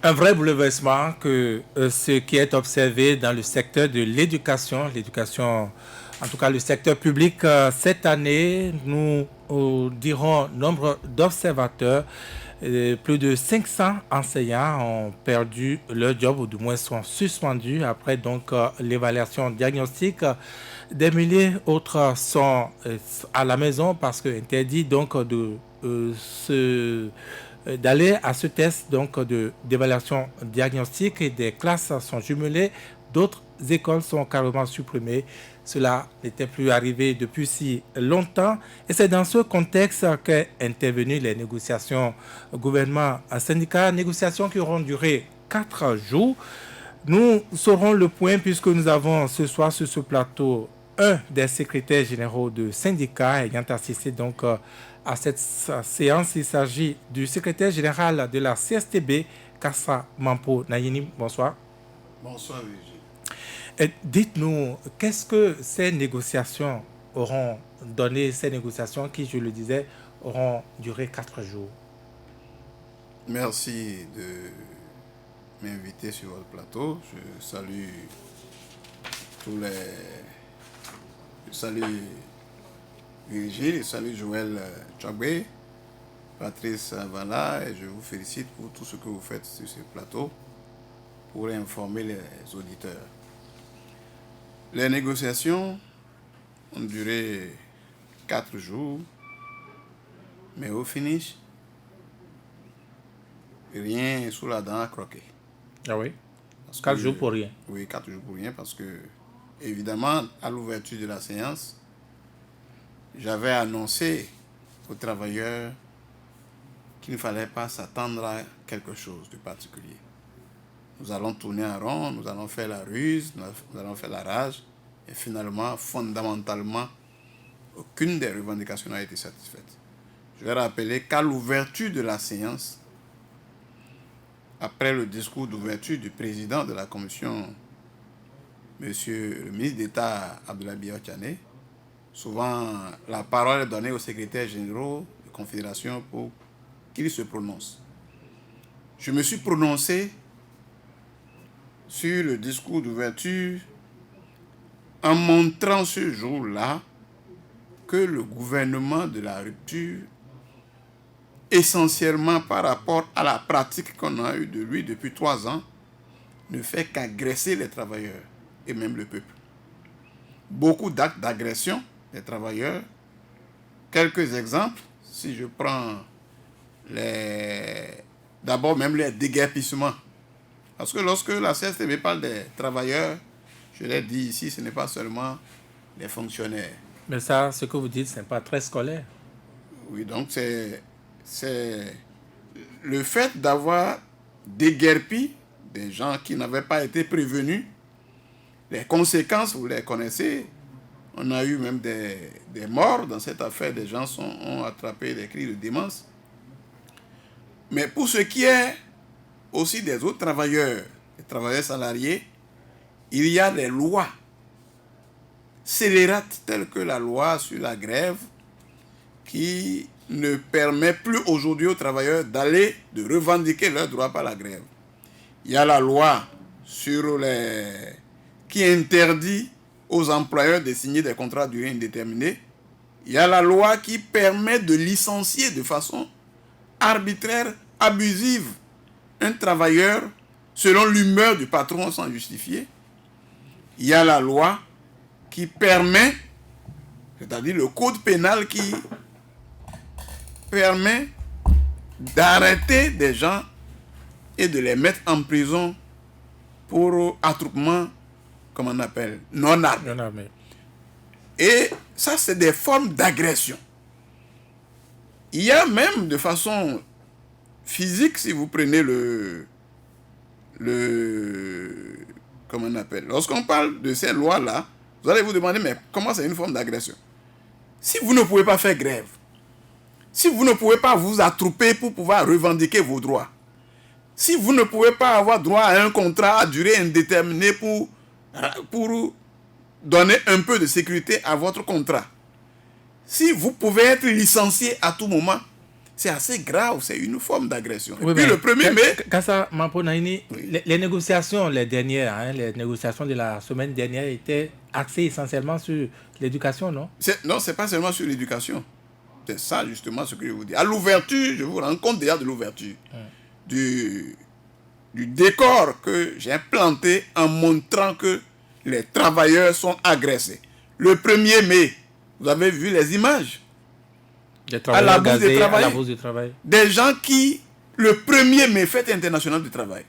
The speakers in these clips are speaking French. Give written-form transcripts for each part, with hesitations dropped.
Un vrai bouleversement que ce qui est observé dans le secteur de l'éducation, en tout cas le secteur public, cette année, nous dirons nombre d'observateurs. Plus de 500 enseignants ont perdu leur job ou du moins sont suspendus après donc l'évaluation diagnostique. Des milliers autres sont à la maison parce que interdit donc se d'aller à ce test donc d'évaluation diagnostique et des classes sont jumelées, d'autres écoles sont carrément supprimées. Cela n'était plus arrivé depuis si longtemps et c'est dans ce contexte qu'est intervenues les négociations gouvernement-syndicat, négociations qui auront duré 4 jours. Nous saurons le point puisque nous avons ce soir sur ce plateau un des secrétaires généraux de syndicats ayant assisté donc à cette séance. Il s'agit du secrétaire général de la CSTB, Kassa Mampo Nayini. Bonsoir. Bonsoir, Virgile. Et dites-nous, qu'est-ce que ces négociations auront donné, ces négociations qui, je le disais, auront duré 4 jours? Merci de m'inviter sur votre plateau. Je salue tous les... Je salue Virgile, je salue Joël Tchagbe, Patrice Vala, et je vous félicite pour tout ce que vous faites sur ce plateau pour informer les auditeurs. Les négociations ont duré 4 jours, mais au finish, rien sous la dent à croquer. Ah oui? 4 jours pour rien. Oui, 4 jours pour rien, parce que, évidemment, à l'ouverture de la séance, j'avais annoncé aux travailleurs qu'il ne fallait pas s'attendre à quelque chose de particulier. Nous allons tourner en rond, nous allons faire la ruse, nous allons faire la rage, et finalement, fondamentalement, aucune des revendications n'a été satisfaite. Je vais rappeler qu'à l'ouverture de la séance, après le discours d'ouverture du président de la commission, Monsieur le ministre d'État Abdoulaye Biao Tchane, souvent la parole est donnée aux secrétaires généraux de confédération pour qu'ils se prononcent. Je me suis prononcé sur le discours d'ouverture en montrant ce jour-là que le gouvernement de la rupture, essentiellement par rapport à la pratique qu'on a eue de lui depuis 3 ans, ne fait qu'agresser les travailleurs et même le peuple. Beaucoup d'actes d'agression des travailleurs. Quelques exemples, si je prends d'abord même les déguerpissements. Parce que lorsque la CSTB parle des travailleurs, je l'ai dit ici, ce n'est pas seulement les fonctionnaires. Mais ça, ce que vous dites, ce n'est pas très scolaire. Oui, donc c'est le fait d'avoir déguerpi des gens qui n'avaient pas été prévenus. Les conséquences, vous les connaissez. On a eu même des morts dans cette affaire. Des gens ont attrapé des cris de démence. Mais pour ce qui est aussi des autres travailleurs, les travailleurs salariés, il y a des lois scélérates telles que la loi sur la grève qui ne permet plus aujourd'hui aux travailleurs de revendiquer leurs droits par la grève. Il y a la loi qui interdit aux employeurs de signer des contrats à durée indéterminée. Il y a la loi qui permet de licencier de façon arbitraire, abusive, un travailleur selon l'humeur du patron sans justifier. Il y a la loi qui permet, c'est-à-dire le code pénal qui permet d'arrêter des gens et de les mettre en prison pour attroupement, comme on appelle, non armé. Et ça, c'est des formes d'agression. Il y a même de façon physique, si vous prenez comment on appelle, lorsqu'on parle de ces lois-là, vous allez vous demander, mais comment c'est une forme d'agression? Si vous ne pouvez pas faire grève, si vous ne pouvez pas vous attrouper pour pouvoir revendiquer vos droits, si vous ne pouvez pas avoir droit à un contrat à durée indéterminée pour donner un peu de sécurité à votre contrat, si vous pouvez être licencié à tout moment, c'est assez grave, c'est une forme d'agression. Oui, Et puis le 1er mai... Kassa Mamponaini, Oui. les négociations, les dernières, les négociations de la semaine dernière étaient axées essentiellement sur l'éducation, non? Non, c'est pas seulement sur l'éducation. C'est ça justement ce que je vous dis. À l'ouverture, je vous rends compte déjà de l'ouverture du décor que j'ai planté en montrant que les travailleurs sont agressés. Le 1er mai, vous avez vu les images À la bourse du travail. Des gens qui, le 1er mai, fête internationale du travail,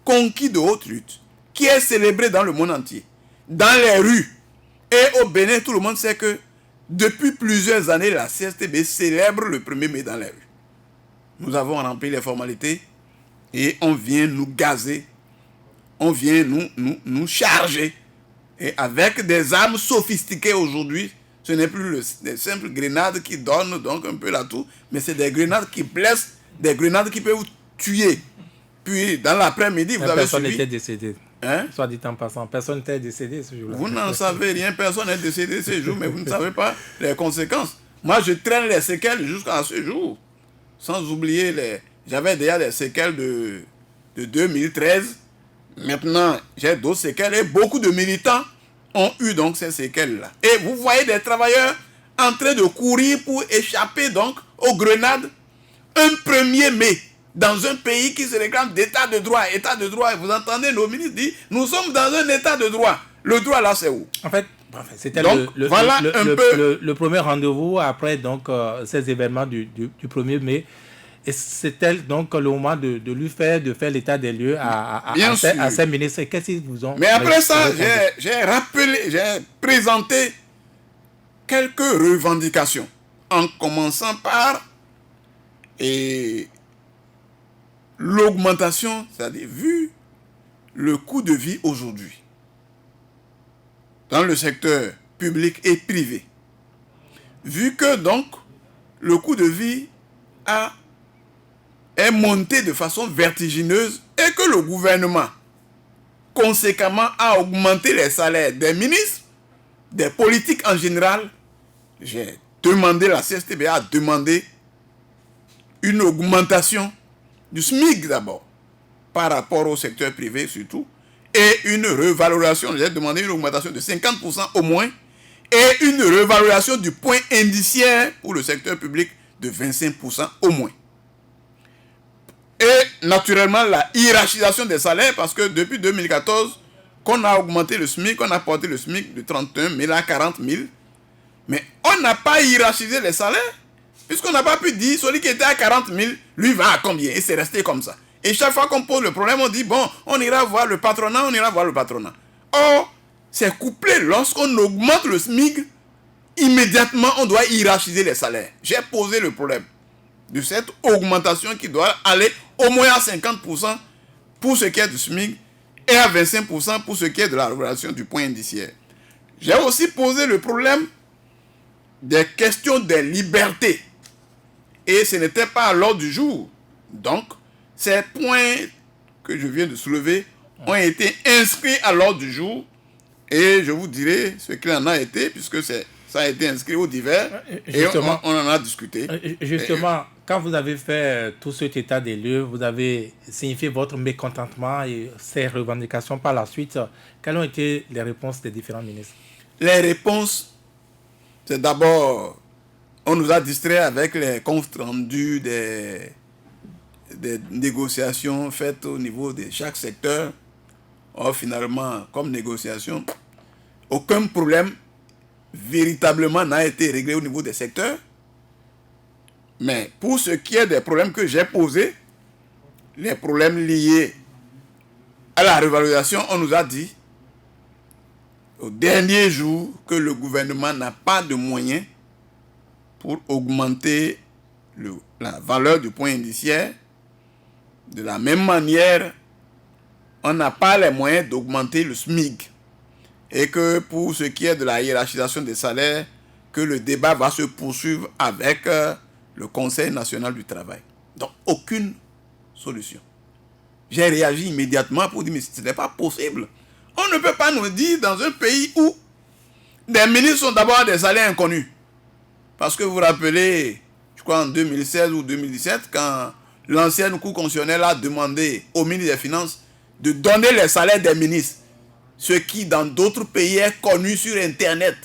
conquis de haute lutte, qui est célébré dans le monde entier, dans les rues. Et au Bénin, tout le monde sait que depuis plusieurs années, la CSTB célèbre le 1er mai dans les rues. Nous avons rempli les formalités et on vient nous gazer, on vient nous charger. Et avec des armes sophistiquées aujourd'hui, ce n'est plus des simples grenades qui donnent donc un peu la toux, mais c'est des grenades qui blessent, des grenades qui peuvent vous tuer. Puis dans l'après-midi, vous avez personne suivi... n'était décédé. Hein? Soit dit en passant, personne n'était décédé ce jour-là. Vous n'en savez rien, personne n'est décédé ce jour, mais vous ne savez pas les conséquences. Moi, je traîne les séquelles jusqu'à ce jour. Sans oublier j'avais déjà des séquelles de 2013. Maintenant, j'ai d'autres séquelles et beaucoup de militants ont eu donc ces séquelles-là. Et vous voyez des travailleurs en train de courir pour échapper donc aux grenades un 1er mai dans un pays qui se réclame d'état de droit. État de droit, et vous entendez nos ministres dire, nous sommes dans un état de droit. Le droit là, c'est où? En fait, c'était donc, voilà le premier rendez-vous après donc, ces événements du 1er mai. Et c'était donc le moment de faire l'état des lieux à ces ministres. Qu'est-ce qu'ils vous ont... Mais après ça, j'ai présenté quelques revendications. En commençant par l'augmentation, c'est-à-dire vu le coût de vie aujourd'hui, dans le secteur public et privé, vu que donc le coût de vie est monté de façon vertigineuse et que le gouvernement, conséquemment, a augmenté les salaires des ministres, des politiques en général, j'ai demandé, la CSTB a demandé une augmentation du SMIC d'abord, par rapport au secteur privé surtout, et une revalorisation, j'ai demandé une augmentation de 50% au moins, et une revalorisation du point indiciaire pour le secteur public de 25% au moins. Et naturellement, la hiérarchisation des salaires, parce que depuis 2014, qu'on a augmenté le SMIC, on a porté le SMIC de 31 000 à 40 000, mais on n'a pas hiérarchisé les salaires, puisqu'on n'a pas pu dire, celui qui était à 40 000, lui va à combien, et c'est resté comme ça. Et chaque fois qu'on pose le problème, on dit, bon, on ira voir le patronat, Or, c'est couplé, lorsqu'on augmente le SMIC, immédiatement, on doit hiérarchiser les salaires. J'ai posé le problème de cette augmentation qui doit aller au moins à 50% pour ce qui est du SMIC et à 25% pour ce qui est de la régulation du point indiciaire. J'ai aussi posé le problème des questions des libertés. Et ce n'était pas à l'ordre du jour. Donc, ces points que je viens de soulever ont été inscrits à l'ordre du jour. Et je vous dirai ce qu'il en a été, puisque ça a été inscrit au divers. Et on en a discuté. Justement, quand vous avez fait tout cet état des lieux, vous avez signifié votre mécontentement et ces revendications par la suite. Quelles ont été les réponses des différents ministres? Les réponses, c'est d'abord, on nous a distrait avec les comptes rendus des négociations faites au niveau de chaque secteur. Or, finalement, comme négociation, aucun problème véritablement n'a été réglé au niveau des secteurs. Mais pour ce qui est des problèmes que j'ai posés, les problèmes liés à la revalorisation, on nous a dit au dernier jour que le gouvernement n'a pas de moyens pour augmenter la valeur du point indiciaire. De la même manière, on n'a pas les moyens d'augmenter le SMIC. Et que pour ce qui est de la hiérarchisation des salaires, que le débat va se poursuivre avec le Conseil national du travail. Donc, aucune solution. J'ai réagi immédiatement pour dire, mais ce n'est pas possible. On ne peut pas nous dire dans un pays où des ministres sont d'abord des salaires inconnus. Parce que vous vous rappelez, je crois en 2016 ou 2017, quand l'ancienne Cour constitutionnelle a demandé au ministre des Finances de donner les salaires des ministres, ce qui dans d'autres pays est connu sur Internet.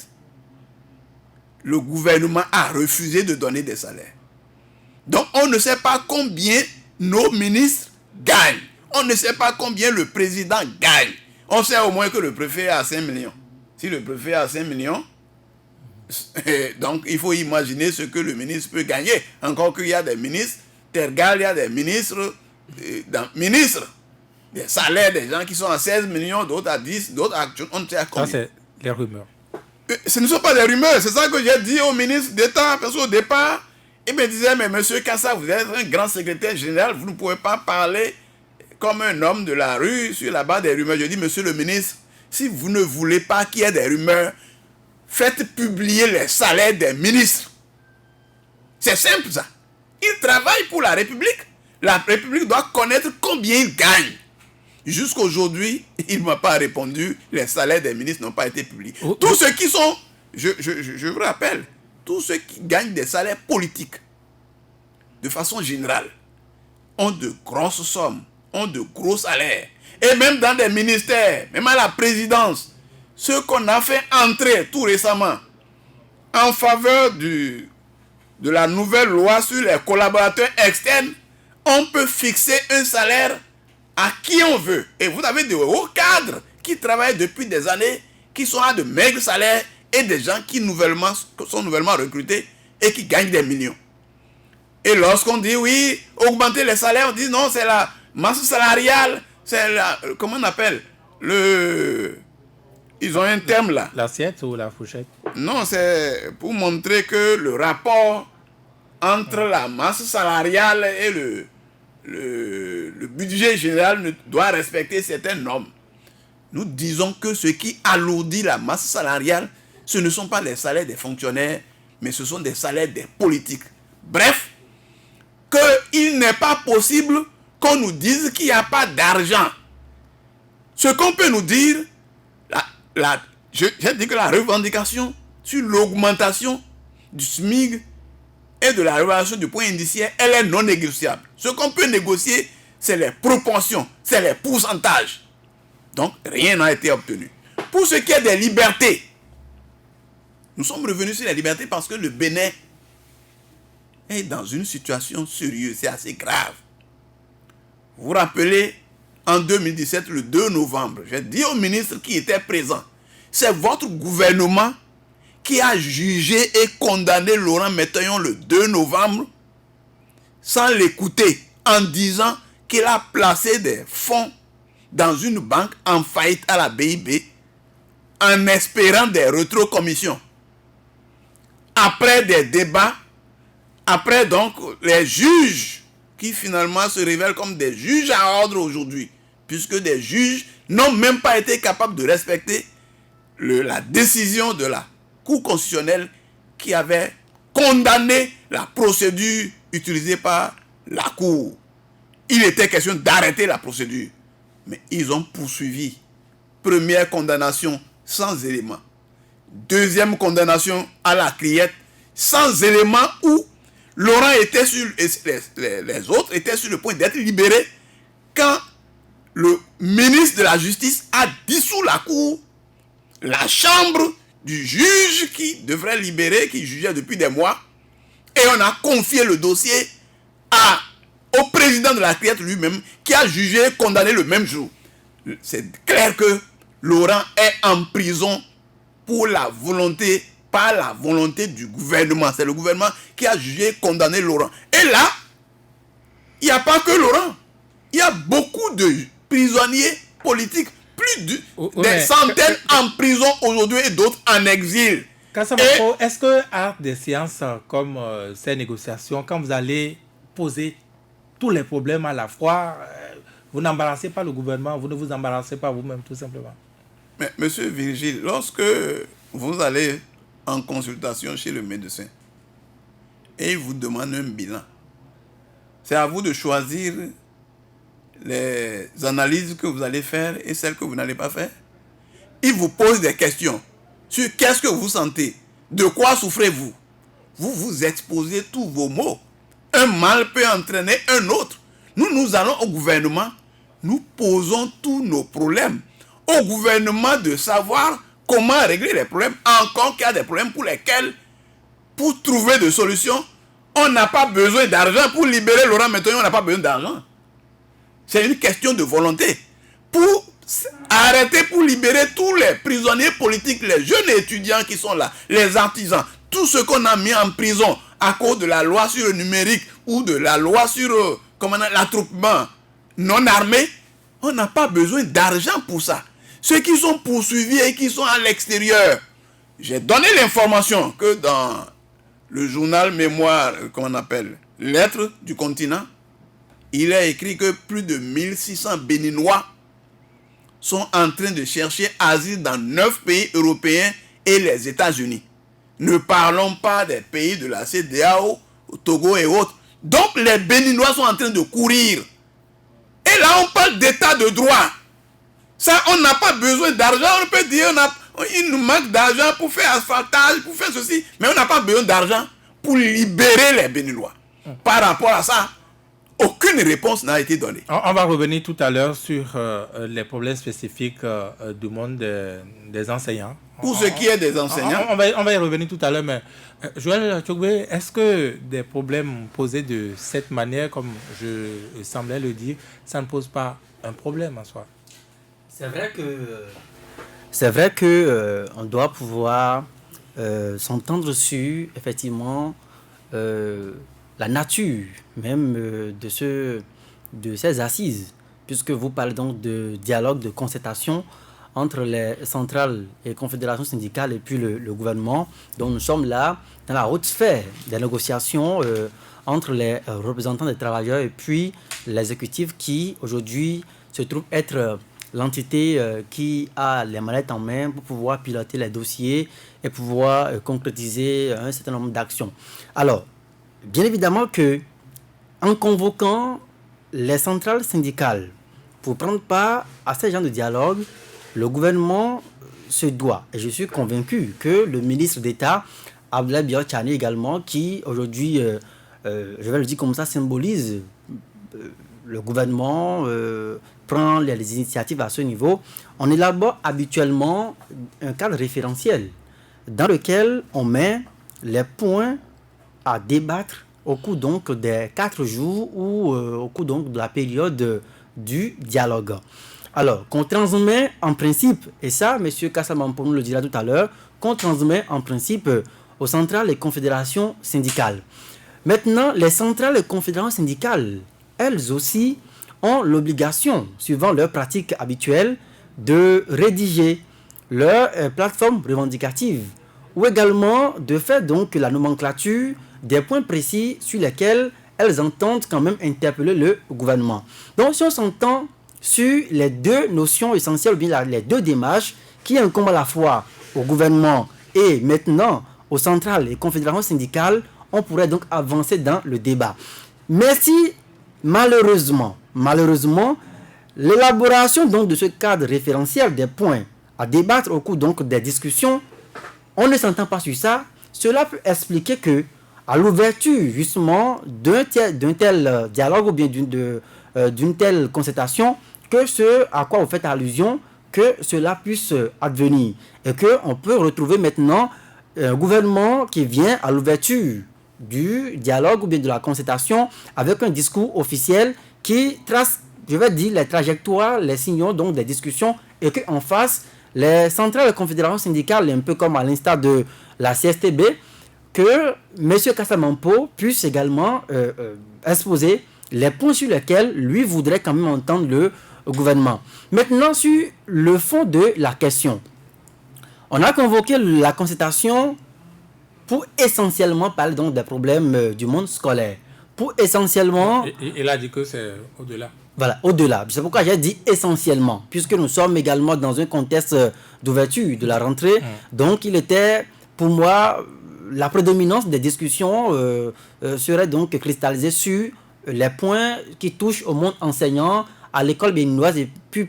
Le gouvernement a refusé de donner des salaires. Donc on ne sait pas combien nos ministres gagnent. On ne sait pas combien le président gagne. On sait au moins que le préfet a 5 millions. Si le préfet a 5 millions, donc il faut imaginer ce que le ministre peut gagner. Encore qu'il y a des ministres, Tergal, il y a des ministres, des salaires des gens qui sont à 16 millions, d'autres à 10, d'autres à... On ne sait à combien. Ça, c'est les rumeurs. Ce ne sont pas des rumeurs, c'est ça que j'ai dit au ministre d'État, parce qu'au départ, il me disait, mais monsieur Kassa, vous êtes un grand secrétaire général, vous ne pouvez pas parler comme un homme de la rue sur la base des rumeurs. Je dis, monsieur le ministre, si vous ne voulez pas qu'il y ait des rumeurs, faites publier les salaires des ministres. C'est simple ça. Ils travaillent pour la République. La République doit connaître combien ils gagnent. Jusqu'aujourd'hui, il ne m'a pas répondu, les salaires des ministres n'ont pas été publiés. Tous ceux qui sont, je vous rappelle, tous ceux qui gagnent des salaires politiques, de façon générale, ont de grosses sommes, ont de gros salaires. Et même dans des ministères, même à la présidence, ceux qu'on a fait entrer tout récemment en faveur de la nouvelle loi sur les collaborateurs externes, on peut fixer un salaire à qui on veut. Et vous avez de hauts cadres qui travaillent depuis des années, qui sont à de maigres salaires, et des gens qui sont nouvellement recrutés et qui gagnent des millions. Et lorsqu'on dit oui, augmenter les salaires, on dit non, c'est la masse salariale, c'est la... Comment on appelle ils ont un terme là. L'assiette ou la fourchette? Non, c'est pour montrer que le rapport entre la masse salariale et le budget général doit respecter certaines normes. Nous disons que ce qui alourdit la masse salariale, ce ne sont pas les salaires des fonctionnaires, mais ce sont des salaires des politiques. Bref, qu'il n'est pas possible qu'on nous dise qu'il n'y a pas d'argent. Ce qu'on peut nous dire, j'ai dit que la revendication sur l'augmentation du SMIC et de la révélation du point indiciaire, elle est non négociable. Ce qu'on peut négocier, c'est les proportions, c'est les pourcentages. Donc, rien n'a été obtenu. Pour ce qui est des libertés, nous sommes revenus sur les libertés parce que le Bénin est dans une situation sérieuse, c'est assez grave. Vous vous rappelez, en 2017, le 2 novembre, j'ai dit au ministre qui était présent, c'est votre gouvernement qui a jugé et condamné Laurent Métaillon le 2 novembre sans l'écouter en disant qu'il a placé des fonds dans une banque en faillite à la BIB en espérant des rétrocommissions. Après des débats, après donc les juges qui finalement se révèlent comme des juges à ordre aujourd'hui, puisque des juges n'ont même pas été capables de respecter la décision de la Cour constitutionnelle qui avait condamné la procédure utilisée par la Cour. Il était question d'arrêter la procédure. Mais ils ont poursuivi. Première condamnation sans élément. Deuxième condamnation à la criette sans élément où Laurent était sur... Les autres étaient sur le point d'être libérés quand le ministre de la Justice a dissous la Cour, la chambre du juge qui devrait libérer, qui jugeait depuis des mois, et on a confié le dossier au président de la criette lui-même, qui a jugé et condamné le même jour. C'est clair que Laurent est en prison pour la volonté, pas la volonté du gouvernement. C'est le gouvernement qui a jugé et condamné Laurent. Et là, il n'y a pas que Laurent. Il y a beaucoup de prisonniers politiques, plus des centaines en prison aujourd'hui et d'autres en exil. Kassamako, est-ce que à des séances comme ces négociations, quand vous allez poser tous les problèmes à la fois, vous n'embarrassez pas le gouvernement, vous ne vous embarrassez pas vous-même, tout simplement? Mais monsieur Virgile, lorsque vous allez en consultation chez le médecin et il vous demande un bilan, c'est à vous de choisir les analyses que vous allez faire et celles que vous n'allez pas faire. Il vous pose des questions sur qu'est-ce que vous sentez, de quoi souffrez-vous. vous vous exposez tous vos maux. Un mal peut entraîner un autre. Nous allons au gouvernement, nous posons tous nos problèmes. Au gouvernement de savoir comment régler les problèmes, encore qu'il y a des problèmes pour lesquels, pour trouver des solutions, on n'a pas besoin d'argent. Pour libérer Laurent Metoyer, on n'a pas besoin d'argent. C'est une question de volonté. Pour arrêter, pour libérer tous les prisonniers politiques, les jeunes étudiants qui sont là, les artisans, tous ceux qu'on a mis en prison à cause de la loi sur le numérique ou de la loi sur l'attroupement non armé, on n'a pas besoin d'argent pour ça. Ceux qui sont poursuivis et qui sont à l'extérieur, j'ai donné l'information que dans le journal Mémoire, qu'on appelle Lettres du continent, il est écrit que plus de 1600 Béninois sont en train de chercher asile dans 9 pays européens et les États-Unis. Ne parlons pas des pays de la CEDEAO, Togo et autres. Donc les Béninois sont en train de courir. Et là on parle d'état de droit. Ça, on n'a pas besoin d'argent. On peut dire il nous manque d'argent pour faire asphaltage, pour faire ceci. Mais on n'a pas besoin d'argent pour libérer les Béninois. Par rapport à ça, aucune réponse n'a été donnée. On va revenir tout à l'heure sur les problèmes spécifiques du monde des enseignants. Pour ce qui est des enseignants. On va y revenir tout à l'heure, mais Joël Tchogbe, est-ce que des problèmes posés de cette manière, comme je semblais le dire, ça ne pose pas un problème en soi? C'est vrai que on doit pouvoir s'entendre sur, effectivement, la nature même de ces assises, puisque vous parlez donc de dialogue, de concertation entre les centrales et confédérations syndicales et puis le gouvernement. Donc nous sommes là dans la haute sphère des négociations entre les représentants des travailleurs et puis l'exécutif qui aujourd'hui se trouve être l'entité qui a les manettes en main pour pouvoir piloter les dossiers et pouvoir concrétiser un certain nombre d'actions. Alors, bien évidemment que en convoquant les centrales syndicales pour prendre part à ce genre de dialogue, le gouvernement se doit, et je suis convaincu que le ministre d'État, Abdoulaye Biao Tchani également, qui aujourd'hui, je vais le dire comme ça, symbolise le gouvernement, prend les initiatives à ce niveau. On élabore habituellement un cadre référentiel dans lequel on met les points à débattre au cours donc des 4 jours ou au cours donc de la période du dialogue. Alors, qu'on transmet en principe, et ça, M. Kassamampo nous le dira tout à l'heure, qu'on transmet en principe aux centrales et confédérations syndicales. Maintenant, les centrales et confédérations syndicales, elles aussi, ont l'obligation, suivant leurs pratiques habituelles, de rédiger leur plateforme revendicative ou également de faire donc la nomenclature des points précis sur lesquels elles entendent quand même interpeller le gouvernement. Donc si on s'entend sur les deux notions essentielles, ou bien les deux démarches qui incombent à la fois au gouvernement et maintenant aux centrales et confédérations syndicales, on pourrait donc avancer dans le débat. Mais si malheureusement, l'élaboration donc de ce cadre référentiel des points à débattre au cours donc des discussions, on ne s'entend pas sur ça, cela peut expliquer que à l'ouverture justement d'un tel dialogue ou bien d'une telle concertation, que ce à quoi vous faites allusion, que cela puisse advenir et qu'on peut retrouver maintenant un gouvernement qui vient à l'ouverture du dialogue ou bien de la concertation avec un discours officiel qui trace, je vais dire, les trajectoires, les signaux donc des discussions et qu'en face, les centrales et confédérations syndicales, un peu comme à l'instar de la CSTB, que M. Kassamampo puisse également exposer les points sur lesquels lui voudrait quand même entendre le gouvernement. Maintenant, sur le fond de la question, on a convoqué la concertation pour essentiellement parler donc des problèmes du monde scolaire. Pour essentiellement... Il a dit que c'est au-delà. Voilà, au-delà. C'est pourquoi j'ai dit essentiellement, puisque nous sommes également dans un contexte d'ouverture de la rentrée. Donc, il était, pour moi, la prédominance des discussions serait donc cristallisée sur les points qui touchent au monde enseignant, à l'école béninoise, et puis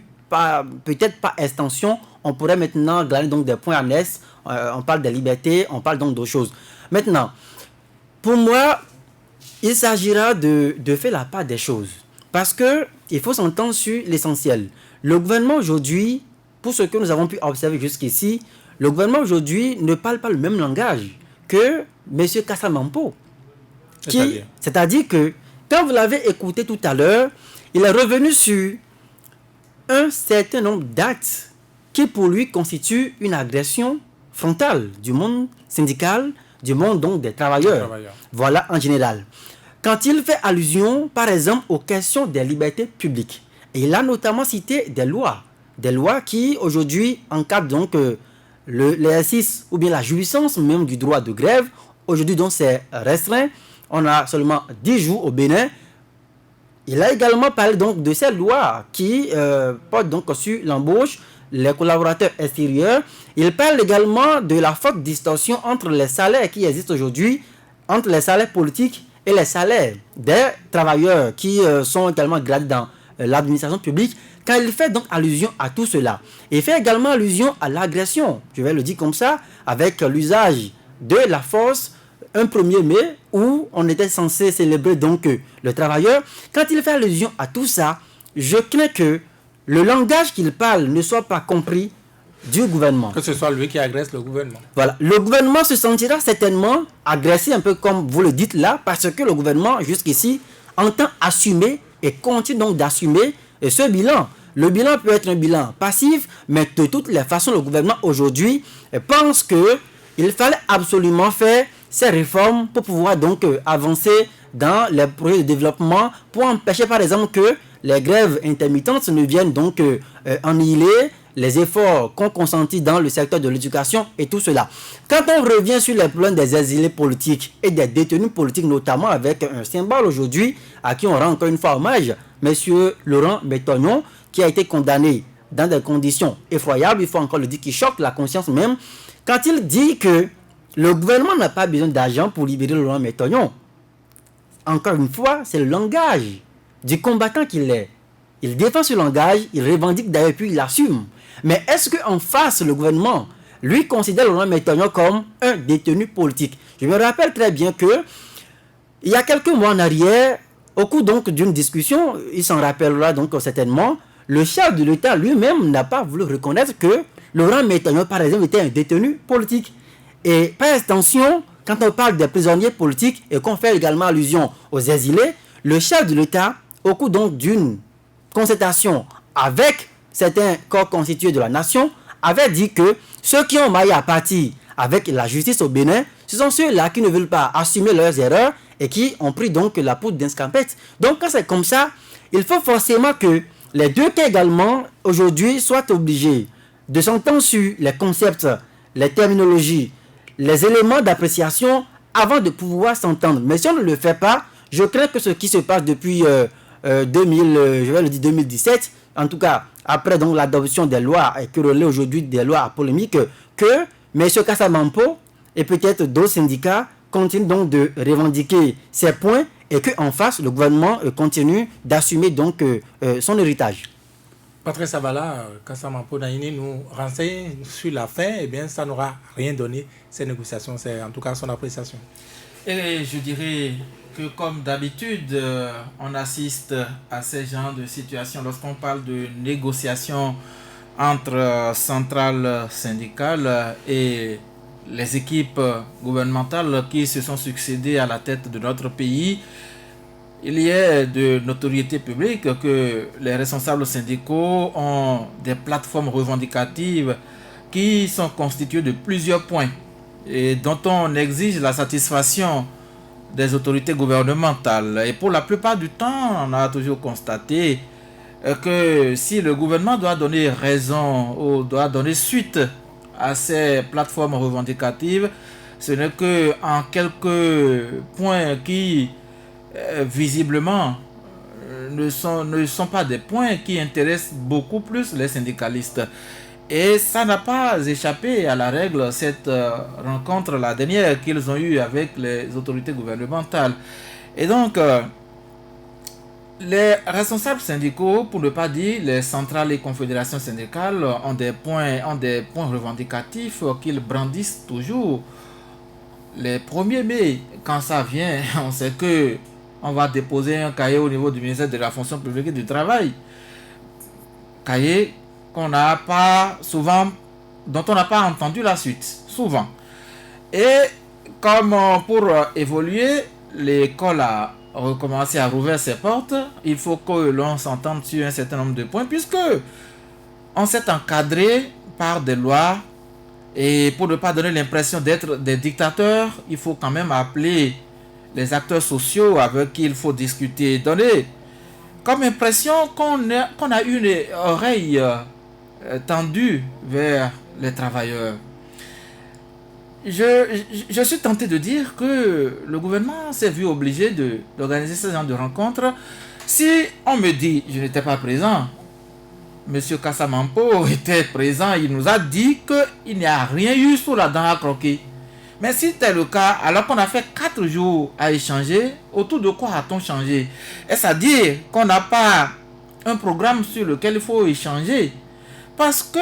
peut-être par extension, on pourrait maintenant glaner donc des points annexes. On parle des libertés, on parle donc d'autres choses. Maintenant, pour moi, il s'agira de faire la part des choses. Parce qu'il faut s'entendre sur l'essentiel. Le gouvernement aujourd'hui, pour ce que nous avons pu observer jusqu'ici, le gouvernement aujourd'hui ne parle pas le même langage que M. Kassamampo. C'est-à-dire que, quand vous l'avez écouté tout à l'heure, il est revenu sur un certain nombre d'actes qui pour lui constituent une agression frontale du monde syndical, du monde donc des travailleurs. Voilà en général. Quand il fait allusion, par exemple, aux questions des libertés publiques, et il a notamment cité des lois qui aujourd'hui encadrent donc l'exercice ou bien la jouissance même du droit de grève. Aujourd'hui donc c'est restreint, on a seulement 10 jours au Bénin. Il a également parlé donc de ces lois qui portent donc sur l'embauche, les collaborateurs extérieurs. Il parle également de la forte distorsion entre les salaires qui existent aujourd'hui, entre les salaires politiques et les salaires des travailleurs qui sont également gradés dans l'administration publique. Quand il fait donc allusion à tout cela, il fait également allusion à l'agression, je vais le dire comme ça, avec l'usage de la force, un 1er mai où on était censé célébrer donc le travailleur. Quand il fait allusion à tout ça, je crains que le langage qu'il parle ne soit pas compris du gouvernement. Que ce soit lui qui agresse le gouvernement. Voilà, le gouvernement se sentira certainement agressé, un peu comme vous le dites là, parce que le gouvernement jusqu'ici entend assumer et continue donc d'assumer ce bilan. Le bilan peut être un bilan passif, mais de toutes les façons, le gouvernement aujourd'hui pense qu'il fallait absolument faire ces réformes pour pouvoir donc avancer dans les projets de développement, pour empêcher par exemple que les grèves intermittentes ne viennent donc annihiler les efforts qu'on consentit dans le secteur de l'éducation et tout cela. Quand on revient sur les problèmes des exilés politiques et des détenus politiques, notamment avec un symbole aujourd'hui à qui on rend encore une fois hommage, M. Laurent Métognon, qui a été condamné dans des conditions effroyables, il faut encore le dire, qui choque la conscience même, quand il dit que le gouvernement n'a pas besoin d'argent pour libérer Laurent Métognon. Encore une fois, c'est le langage du combattant qu'il est. Il défend ce langage, il revendique d'ailleurs puis il l'assume. Mais est-ce qu'en face, le gouvernement, lui, considère Laurent Métognon comme un détenu politique? Je me rappelle très bien que, il y a quelques mois en arrière, au cours donc d'une discussion, il s'en rappellera donc certainement, le chef de l'État lui-même n'a pas voulu reconnaître que Laurent Métognon, par exemple, était un détenu politique. Et par extension, quand on parle des prisonniers politiques et qu'on fait également allusion aux exilés, le chef de l'État, au cours donc d'une concertation avec certains corps constitués de la nation, avait dit que ceux qui ont maillé à partir avec la justice au Bénin, ce sont ceux-là qui ne veulent pas assumer leurs erreurs et qui ont pris donc la poudre d'escampette. Donc quand c'est comme ça, il faut forcément que les deux cas également aujourd'hui soient obligés de s'entendre sur les concepts, les terminologies, les éléments d'appréciation avant de pouvoir s'entendre. Mais si on ne le fait pas, je crains que ce qui se passe depuis 2017, en tout cas après donc l'adoption des lois et que relaie aujourd'hui des lois polémiques, que M. Kassamampo et peut-être d'autres syndicats continuent donc de revendiquer ces points et qu'en face le gouvernement continue d'assumer donc son héritage. Patrice Sabala, Kassamampo Naini nous renseigne sur la fin, eh bien ça n'aura rien donné, ces négociations, c'est en tout cas son appréciation. Et je dirais que comme d'habitude, on assiste à ces genres de situations lorsqu'on parle de négociations entre centrales syndicales et les équipes gouvernementales qui se sont succédées à la tête de notre pays. Il y a de notoriété publique que les responsables syndicaux ont des plateformes revendicatives qui sont constituées de plusieurs points et dont on exige la satisfaction des autorités gouvernementales. Et pour la plupart du temps, on a toujours constaté que si le gouvernement doit donner raison ou doit donner suite à ces plateformes revendicatives, ce n'est qu'en quelques points qui visiblement ne sont pas des points qui intéressent beaucoup plus les syndicalistes. Et ça n'a pas échappé à la règle, cette rencontre, la dernière qu'ils ont eue avec les autorités gouvernementales. Et donc, les responsables syndicaux, pour ne pas dire les centrales et confédérations syndicales, ont des points revendicatifs qu'ils brandissent toujours les 1er mai, quand ça vient, on sait que on va déposer un cahier au niveau du ministère de la fonction publique et du travail. Cahier qu'on n'a pas souvent, dont on n'a pas entendu la suite, souvent. Et comme pour évoluer, l'école a recommencé à rouvrir ses portes, il faut que l'on s'entende sur un certain nombre de points, puisque on s'est encadré par des lois, et pour ne pas donner l'impression d'être des dictateurs, il faut quand même appeler les acteurs sociaux avec qui il faut discuter, donner comme impression qu'on a une oreille tendue vers les travailleurs. Je suis tenté de dire que le gouvernement s'est vu obligé d'organiser ce genre de rencontres. Si on me dit, je n'étais pas présent, M. Kassamampo était présent, il nous a dit qu'il n'y a rien eu sous la dent à croquer. Mais si c'était le cas, alors qu'on a fait 4 jours à échanger, autour de quoi a-t-on changé? Est-ce à dire qu'on n'a pas un programme sur lequel il faut échanger? Parce que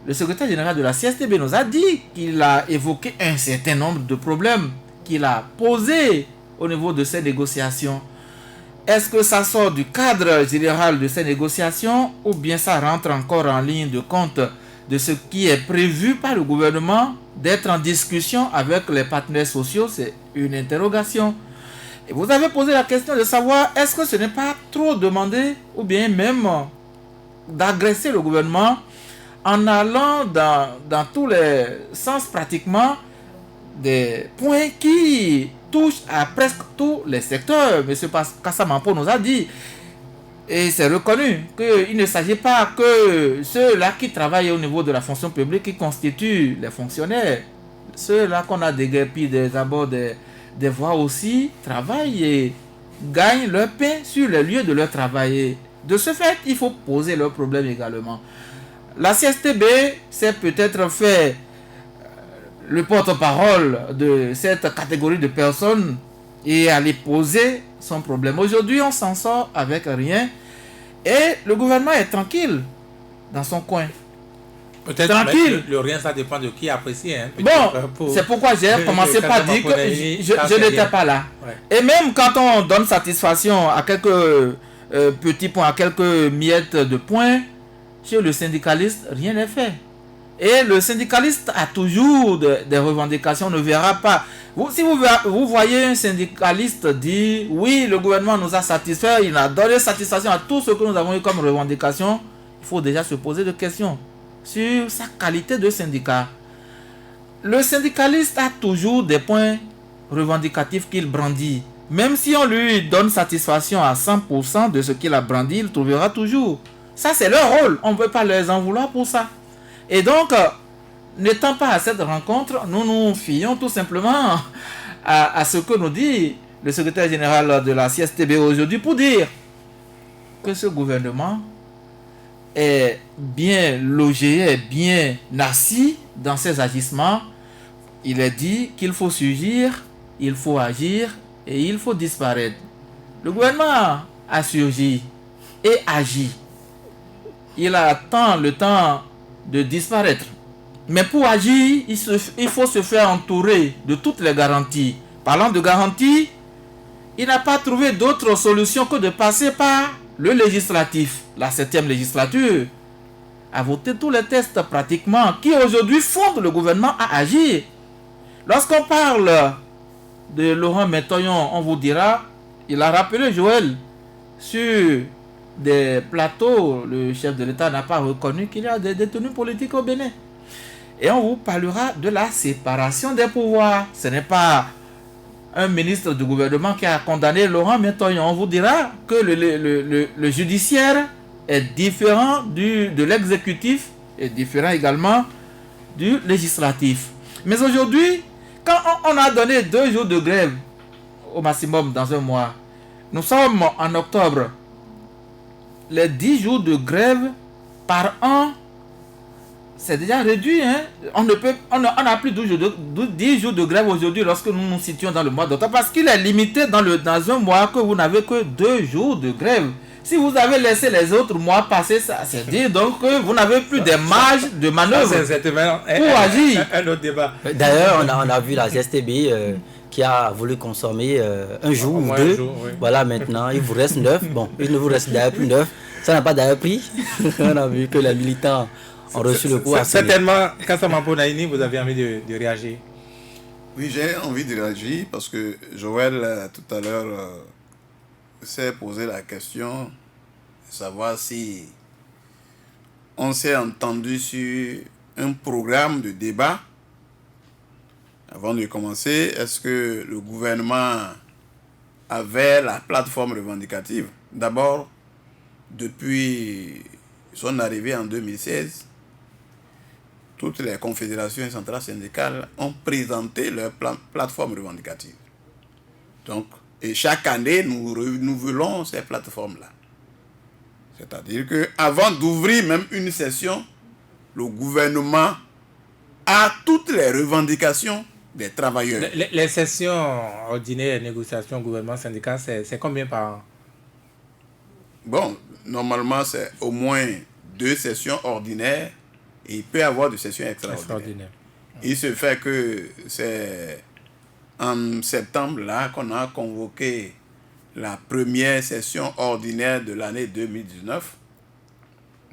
le secrétaire général de la CSTB nous a dit qu'il a évoqué un certain nombre de problèmes qu'il a posés au niveau de ces négociations. Est-ce que ça sort du cadre général de ces négociations ou bien ça rentre encore en ligne de compte de ce qui est prévu par le gouvernement d'être en discussion avec les partenaires sociaux? C'est une interrogation. Et vous avez posé la question de savoir est-ce que ce n'est pas trop demandé ou bien même d'agresser le gouvernement en allant dans tous les sens pratiquement des points qui touchent à presque tous les secteurs. M. Kassamampo nous a dit, et c'est reconnu, qu'il ne s'agit pas que ceux-là qui travaillent au niveau de la fonction publique, qui constituent les fonctionnaires, ceux-là qu'on a déguerpis d'abord des voix aussi, travaillent et gagnent leur pain sur les lieux de leur travail. De ce fait, il faut poser leurs problèmes également. La CSTB s'est peut-être fait le porte-parole de cette catégorie de personnes et aller poser son problème. Aujourd'hui, on s'en sort avec rien et le gouvernement est tranquille dans son coin. Peut-être tranquille. Le rien, ça dépend de qui apprécie. Hein, bon, c'est pourquoi j'ai commencé par dire que je n'étais pas là. Ouais. Et même quand on donne satisfaction à quelques petits points, à quelques miettes de points, chez le syndicaliste, rien n'est fait. Et le syndicaliste a toujours des revendications, on ne verra pas. Si vous voyez un syndicaliste dire oui, le gouvernement nous a satisfait, il a donné satisfaction à tout ce que nous avons eu comme revendication, il faut déjà se poser des questions sur sa qualité de syndicat. Le syndicaliste a toujours des points revendicatifs qu'il brandit. Même si on lui donne satisfaction à 100% de ce qu'il a brandi, il trouvera toujours. Ça, c'est leur rôle. On ne peut pas les en vouloir pour ça. Et donc, n'étant pas à cette rencontre, nous nous fions tout simplement à ce que nous dit le secrétaire général de la CSTB aujourd'hui pour dire que ce gouvernement est bien logé, est bien assis dans ses agissements. Il est dit qu'il faut surgir, il faut agir et il faut disparaître. Le gouvernement a surgi et agi. Il attend le temps de disparaître. Mais pour agir, il faut se faire entourer de toutes les garanties. Parlant de garanties, il n'a pas trouvé d'autre solution que de passer par le législatif. La 7e législature a voté tous les textes pratiquement qui aujourd'hui fondent le gouvernement à agir. Lorsqu'on parle de Laurent Mentoyon, on vous dira, il a rappelé Joël sur des plateaux, le chef de l'État n'a pas reconnu qu'il y a des détenus politiques au Bénin. Et on vous parlera de la séparation des pouvoirs. Ce n'est pas un ministre du gouvernement qui a condamné Laurent Mentoyon. On vous dira que le judiciaire est différent de l'exécutif et différent également du législatif. Mais aujourd'hui, quand on a donné 2 jours de grève au maximum dans un mois, nous sommes en octobre. Les 10 jours de grève par an, c'est déjà réduit. Hein? On n'a plus 10 jours de grève aujourd'hui lorsque nous nous situons dans le mois d'octobre parce qu'il est limité dans un mois que vous n'avez que 2 jours de grève. Si vous avez laissé les autres mois passer, ça, c'est dire donc que vous n'avez plus de marge de manœuvre pour agir. Un autre débat. D'ailleurs, on a vu la ZSTB qui a voulu consommer un jour ou deux. Oui. Voilà, maintenant, il vous reste 9. Bon, il ne vous reste d'ailleurs plus 9. Ça n'a pas d'ailleurs pris. On a vu que les militants ont reçu le coup à certainement, Kassama Naini, vous avez envie de réagir. Oui, j'ai envie de réagir parce que Joël, tout à l'heure, s'est posé la question de savoir si on s'est entendu sur un programme de débat. Avant de commencer, est-ce que le gouvernement avait la plateforme revendicative? D'abord, depuis son arrivée en 2016, toutes les confédérations centrales syndicales ont présenté leur plateforme revendicative. Donc, et chaque année, nous renouvelons ces plateformes-là. C'est-à-dire qu'avant d'ouvrir même une session, le gouvernement a toutes les revendications des travailleurs. Les sessions ordinaires, négociations, gouvernement syndical, c'est combien par an? Bon, normalement, c'est au moins 2 sessions ordinaires et il peut y avoir des sessions extraordinaires. Il se fait que c'est en septembre là qu'on a convoqué la première session ordinaire de l'année 2019.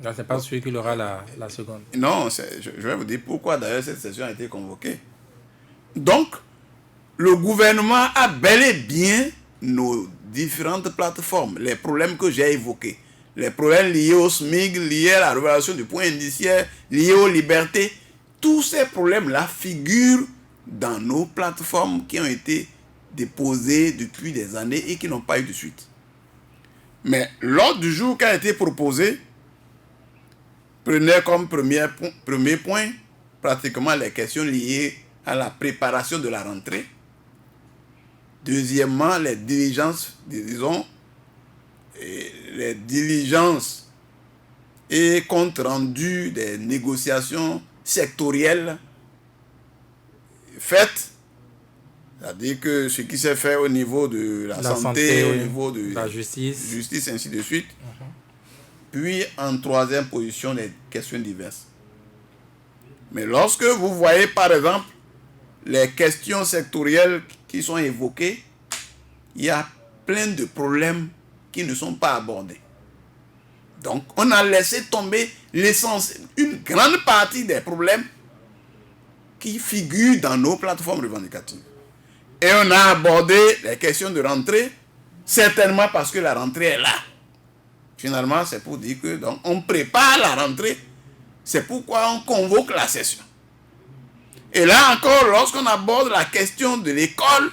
Non, c'est pas celui qui aura la seconde. Non, je vais vous dire pourquoi d'ailleurs cette session a été convoquée. Donc, le gouvernement a bel et bien nos différentes plateformes, les problèmes que j'ai évoqués, les problèmes liés au SMIC, liés à la révélation du point indiciaire, liés aux libertés, tous ces problèmes-là figurent dans nos plateformes qui ont été déposées depuis des années et qui n'ont pas eu de suite. Mais l'ordre du jour qui a été proposé prenait comme premier point pratiquement les questions liées à la préparation de la rentrée. Deuxièmement, les diligences, les diligences et compte rendu des négociations sectorielles faites, c'est-à-dire que ce qui s'est fait au niveau de la santé, au niveau de la justice, ainsi de suite. Puis en troisième position, les questions diverses. Mais lorsque vous voyez par exemple les questions sectorielles qui sont évoquées, il y a plein de problèmes qui ne sont pas abordés. Donc, on a laissé tomber l'essence, une grande partie des problèmes qui figurent dans nos plateformes revendicatives. Et on a abordé les questions de rentrée, certainement parce que la rentrée est là. Finalement, c'est pour dire que donc, on prépare la rentrée, c'est pourquoi on convoque la session. Et là encore, lorsqu'on aborde la question de l'école,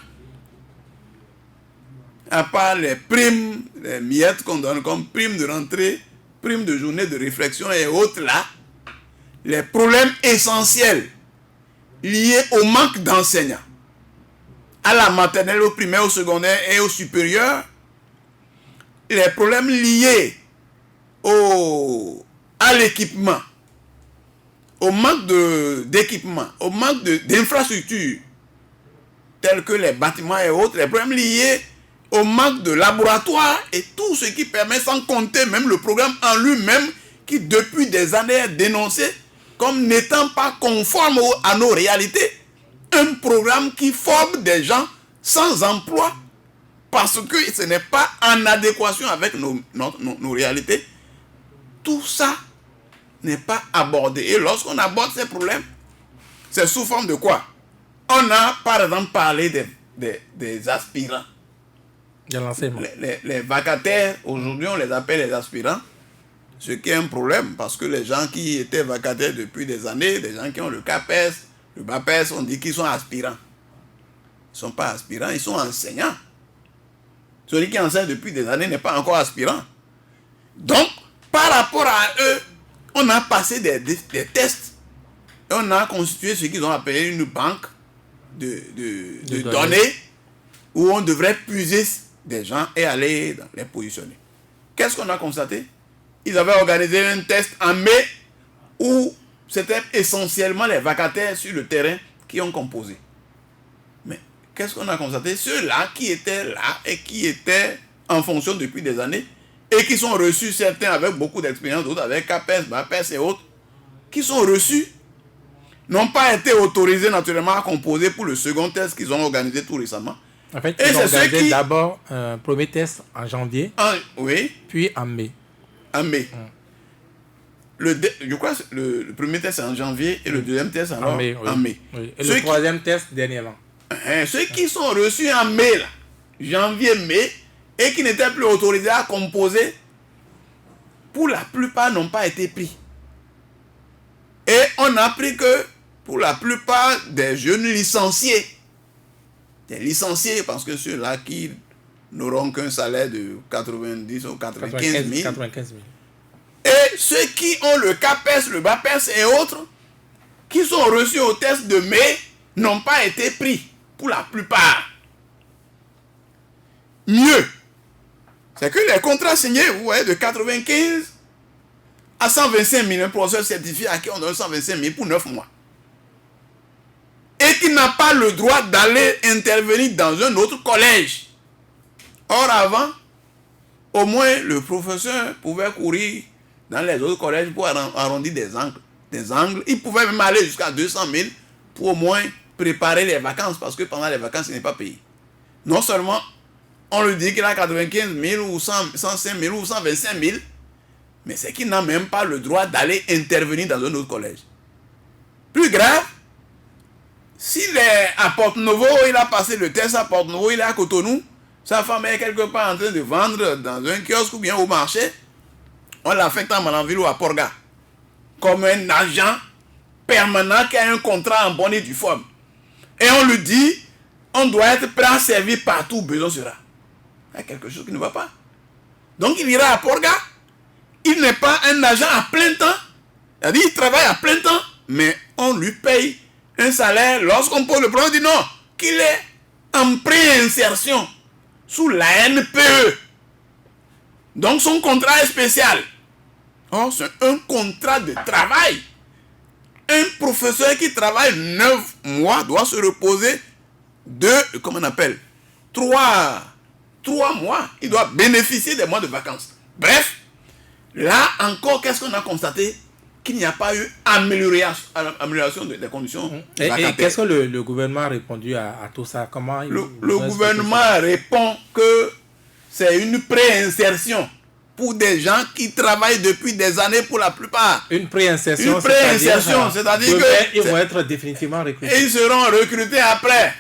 à part les primes, les miettes qu'on donne comme primes de rentrée, primes de journée de réflexion et autres là, les problèmes essentiels liés au manque d'enseignants, à la maternelle, au primaire, au secondaire et au supérieur, les problèmes liés à l'équipement, au manque d'équipement, au manque d'infrastructures telles que les bâtiments et autres, les problèmes liés au manque de laboratoires et tout ce qui permet, sans compter même le programme en lui-même qui depuis des années est dénoncé comme n'étant pas conforme à nos réalités. Un programme qui forme des gens sans emploi parce que ce n'est pas en adéquation avec nos réalités. Tout ça n'est pas abordé. Et lorsqu'on aborde ces problèmes, c'est sous forme de quoi? On a par exemple parlé des aspirants. Les vacataires, aujourd'hui on les appelle les aspirants, ce qui est un problème parce que les gens qui étaient vacataires depuis des années, des gens qui ont le CAPES, le BAPES, on dit qu'ils sont aspirants. Ils ne sont pas aspirants, ils sont enseignants. Celui qui enseigne depuis des années n'est pas encore aspirant. Donc, par rapport à eux, on a passé des tests et on a constitué ce qu'ils ont appelé une banque de données où on devrait puiser des gens et aller les positionner. Qu'est-ce qu'on a constaté? Ils avaient organisé un test en mai où c'était essentiellement les vacataires sur le terrain qui ont composé. Mais qu'est-ce qu'on a constaté? Ceux-là qui étaient là et qui étaient en fonction depuis des années, et qui sont reçus, certains avec beaucoup d'expérience, d'autres avec CAPES, BAPES et autres, qui sont reçus, n'ont pas été autorisés naturellement à composer pour le second test qu'ils ont organisé tout récemment. En fait, Et ils ont c'est ceux organisé qui... d'abord un premier test en janvier, oui, puis en mai. en mai. Je crois que le premier test est en janvier et le deuxième test alors, En mai, oui. en mai. Oui. Et Ceux le troisième test dernièrement. Ceux qui sont reçus en mai, là, janvier, mai, et qui n'étaient plus autorisés à composer, pour la plupart n'ont pas été pris. Et on a appris que pour la plupart des jeunes licenciés, des licenciés, parce que ceux-là qui n'auront qu'un salaire de 90 ou 95 000, 95 000. et ceux qui ont le CAPES, le BAPES et autres, qui sont reçus au test de mai, n'ont pas été pris, pour la plupart. Mieux, c'est que les contrats signés, vous voyez, de 95 à 125 000, un professeur certifié à qui on donne 125 000 pour 9 mois. Et qui n'a pas le droit d'aller intervenir dans un autre collège. Or, avant, au moins, le professeur pouvait courir dans les autres collèges pour arrondir des angles. Il pouvait même aller jusqu'à 200 000 pour au moins préparer les vacances, parce que pendant les vacances, il n'est pas payé. Non seulement, on lui dit qu'il a 95 000 ou 105 000 ou 125 000, mais c'est qu'il n'a même pas le droit d'aller intervenir dans un autre collège. Plus grave, s'il est à Porto-Novo, il a passé le test à Porto-Novo, il est à Cotonou, sa femme est quelque part en train de vendre dans un kiosque ou bien au marché, on l'affecte à Malanville ou à Porga, comme un agent permanent qui a un contrat en bonne et due forme. Et on lui dit, on doit être prêt à servir partout où besoin sera. Il y a quelque chose qui ne va pas. Donc il ira à Porga, il n'est pas un agent à plein temps, c'est-à-dire il travaille à plein temps, mais on lui paye un salaire. Lorsqu'on pose le problème, on dit non, qu'il est en pré-insertion sous la NPE. Donc son contrat est spécial. Or, c'est un contrat de travail. Un professeur qui travaille 9 mois doit se reposer comment on appelle, 3 mois. Il doit bénéficier des mois de vacances. Bref, là encore, qu'est-ce qu'on a constaté? Qu'il n'y a pas eu amélioration des conditions. Et qu'est-ce que le gouvernement a répondu à tout ça? Comment le gouvernement répond que c'est une pré-insertion pour des gens qui travaillent depuis des années pour la plupart. Une pré-insertion, une pré-insertion, c'est-à-dire ils vont être définitivement recrutés. Et ils seront recrutés après.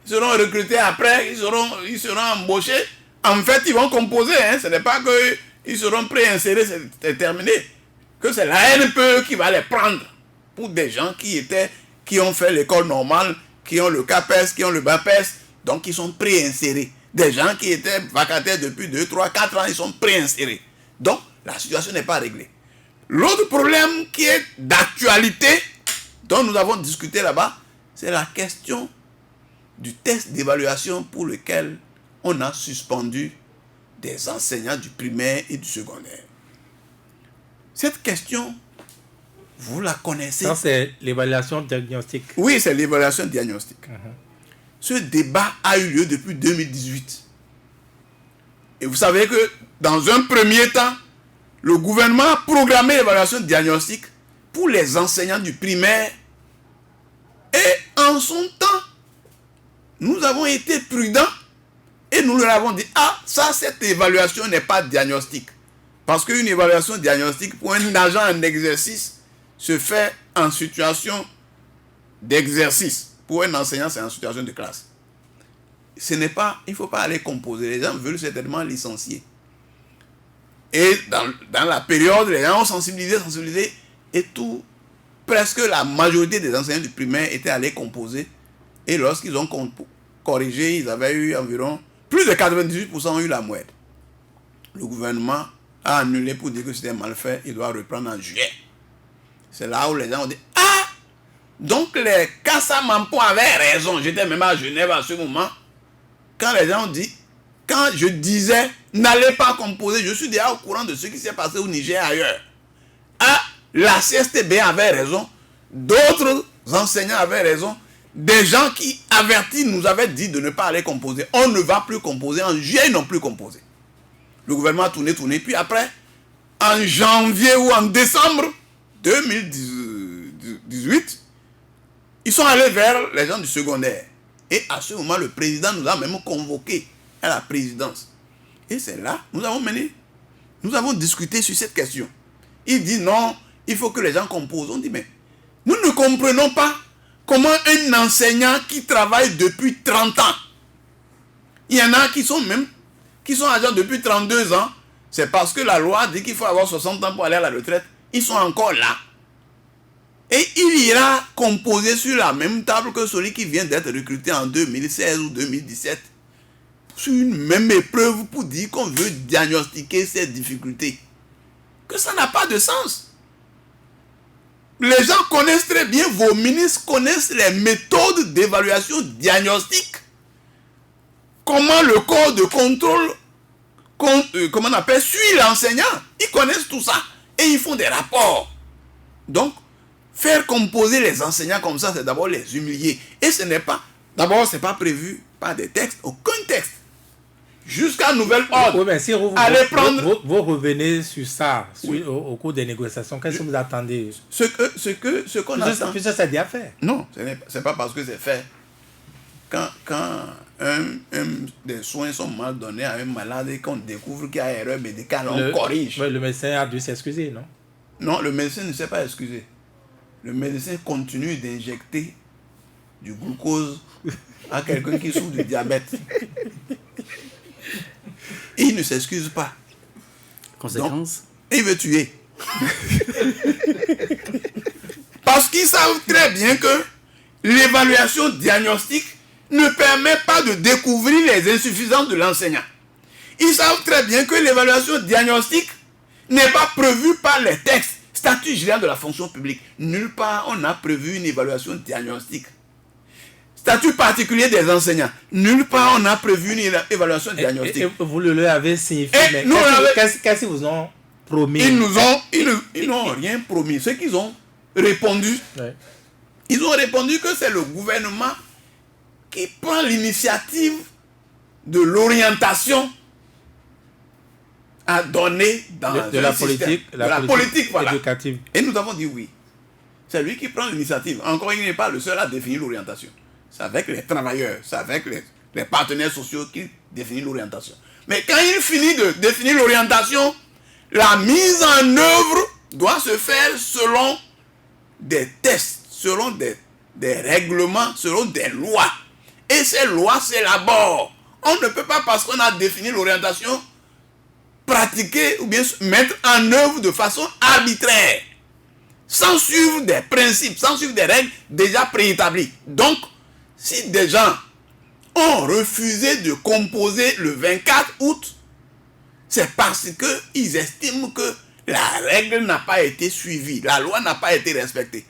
Ils seront recrutés après, ils seront embauchés. En fait, ils vont composer. Ce n'est pas qu'ils seront pré-insérés, c'est terminé. Que c'est la NPE qui va les prendre pour des gens qui ont fait l'école normale, qui ont le CAPES, qui ont le BAPES, donc ils sont pré-insérés. Des gens qui étaient vacataires depuis 2, 3, 4 ans, ils sont pré-insérés. Donc, la situation n'est pas réglée. L'autre problème qui est d'actualité, dont nous avons discuté là-bas, c'est la question du test d'évaluation pour lequel on a suspendu des enseignants du primaire et du secondaire. Cette question, vous la connaissez. Ça, c'est l'évaluation diagnostique. Oui, c'est l'évaluation diagnostique. Ce débat a eu lieu depuis 2018. Et vous savez que, dans un premier temps, le gouvernement a programmé l'évaluation diagnostique pour les enseignants du primaire. Et en son temps, nous avons été prudents et nous leur avons dit, cette évaluation n'est pas diagnostique. Parce qu'une évaluation diagnostique pour un agent en exercice se fait en situation d'exercice. Pour un enseignant, c'est en situation de classe. Il ne faut pas aller composer. Les gens veulent certainement licencier. Et dans la période, les gens ont sensibilisé, et presque la majorité des enseignants du primaire étaient allés composer. Et lorsqu'ils ont corrigé, ils avaient eu environ, plus de 98% ont eu la moelle. Le gouvernement a annulé pour dire que c'était mal fait, il doit reprendre en juillet. C'est là où les gens ont dit, donc les Kassamampo avaient raison. J'étais même à Genève à ce moment. Quand les gens ont dit, quand je disais, n'allez pas composer, je suis déjà au courant de ce qui s'est passé au Niger ailleurs. La CSTB avait raison, d'autres enseignants avaient raison, des gens qui avertis nous avaient dit de ne pas aller composer. On ne va plus composer, en juillet ils n'ont plus composé. Le gouvernement a tourné. Puis après, en janvier ou en décembre 2018, ils sont allés vers les gens du secondaire. Et à ce moment, le président nous a même convoqués à la présidence. Et c'est là, nous avons discuté sur cette question. Il dit non, il faut que les gens composent. On dit mais nous ne comprenons pas comment un enseignant qui travaille depuis 30 ans, il y en a qui sont agents depuis 32 ans, c'est parce que la loi dit qu'il faut avoir 60 ans pour aller à la retraite, ils sont encore là. Et il ira composer sur la même table que celui qui vient d'être recruté en 2016 ou 2017, sur une même épreuve pour dire qu'on veut diagnostiquer ces difficultés. Que ça n'a pas de sens. Les gens connaissent très bien, vos ministres connaissent les méthodes d'évaluation diagnostique. Comment le corps de contrôle, comment on appelle, suit l'enseignant. Ils connaissent tout ça. Et ils font des rapports. Donc, faire composer les enseignants comme ça, c'est d'abord les humilier. Et ce n'est pas, d'abord, ce n'est pas prévu par des textes, aucun texte. Jusqu'à nouvel ordre. Oui, mais si vous revenez sur ça au cours des négociations, qu'est-ce que vous attendez? Ce qu'on attend. Puis ça, c'est déjà fait. Non, ce n'est pas parce que c'est fait. Quand des soins sont mal donnés à un malade et qu'on découvre qu'il y a erreur médicale, on corrige. Le médecin a dû s'excuser, non? Non, le médecin ne s'est pas excusé. Le médecin continue d'injecter du glucose à quelqu'un qui souffre du diabète. Et il ne s'excuse pas. Conséquence? Donc, il veut tuer. Parce qu'ils savent très bien que l'évaluation diagnostique ne permet pas de découvrir les insuffisances de l'enseignant. Ils savent très bien que l'évaluation diagnostique n'est pas prévue par les textes. Statut général de la fonction publique. Nulle part on a prévu une évaluation diagnostique. Statut particulier des enseignants. Nulle part on a prévu une évaluation diagnostique. Et vous le avez signifié, mais qu'est-ce qu'ils vous ont promis? Ils n'ont rien promis. Ce qu'ils ont répondu, ils ont répondu que c'est le gouvernement qui prend l'initiative de l'orientation à donner dans la politique voilà. éducative. Et nous avons dit oui. C'est lui qui prend l'initiative. Encore, il n'est pas le seul à définir l'orientation. C'est avec les travailleurs, c'est avec les partenaires sociaux qu'il définit l'orientation. Mais quand il finit de définir l'orientation, la mise en œuvre doit se faire selon des tests, selon des règlements, selon des lois. Et ces lois s'élaborent. On ne peut pas, parce qu'on a défini l'orientation, pratiquer ou bien mettre en œuvre de façon arbitraire, sans suivre des principes, sans suivre des règles déjà préétablies. Donc, si des gens ont refusé de composer le 24 août, c'est parce qu'ils estiment que la règle n'a pas été suivie, la loi n'a pas été respectée.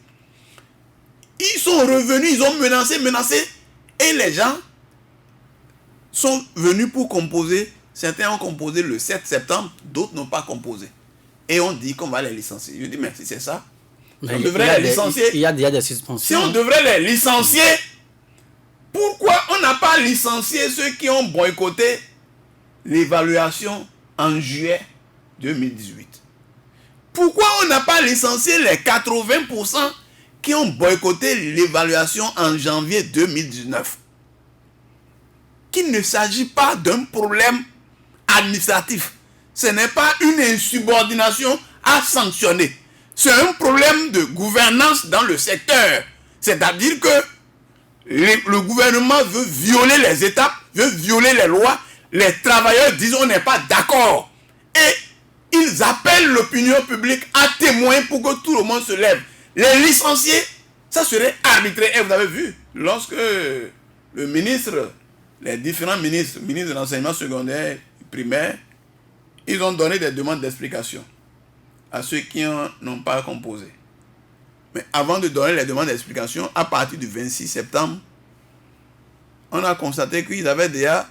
Ils sont revenus, ils ont menacé, et les gens sont venus pour composer. Certains ont composé le 7 septembre, d'autres n'ont pas composé. Et on dit qu'on va les licencier. Je dis, mais si c'est ça, on devrait les licencier. Il y a déjà des suspensions. Si on devrait les licencier, pourquoi on n'a pas licencié ceux qui ont boycotté l'évaluation en juillet 2018? Pourquoi on n'a pas licencié les 80% qui ont boycotté l'évaluation en janvier 2019? Qu'il ne s'agit pas d'un problème administratif. Ce n'est pas une insubordination à sanctionner. C'est un problème de gouvernance dans le secteur. C'est-à-dire que le gouvernement veut violer les étapes, veut violer les lois. Les travailleurs disent on n'est pas d'accord. Et ils appellent l'opinion publique à témoin pour que tout le monde se lève. Les licenciés, ça serait arbitraire. Et vous avez vu, lorsque le ministre, les différents ministres de l'enseignement secondaire, primaire, ils ont donné des demandes d'explication à ceux qui n'ont pas composé. Mais avant de donner les demandes d'explication, à partir du 26 septembre, on a constaté qu'ils avaient déjà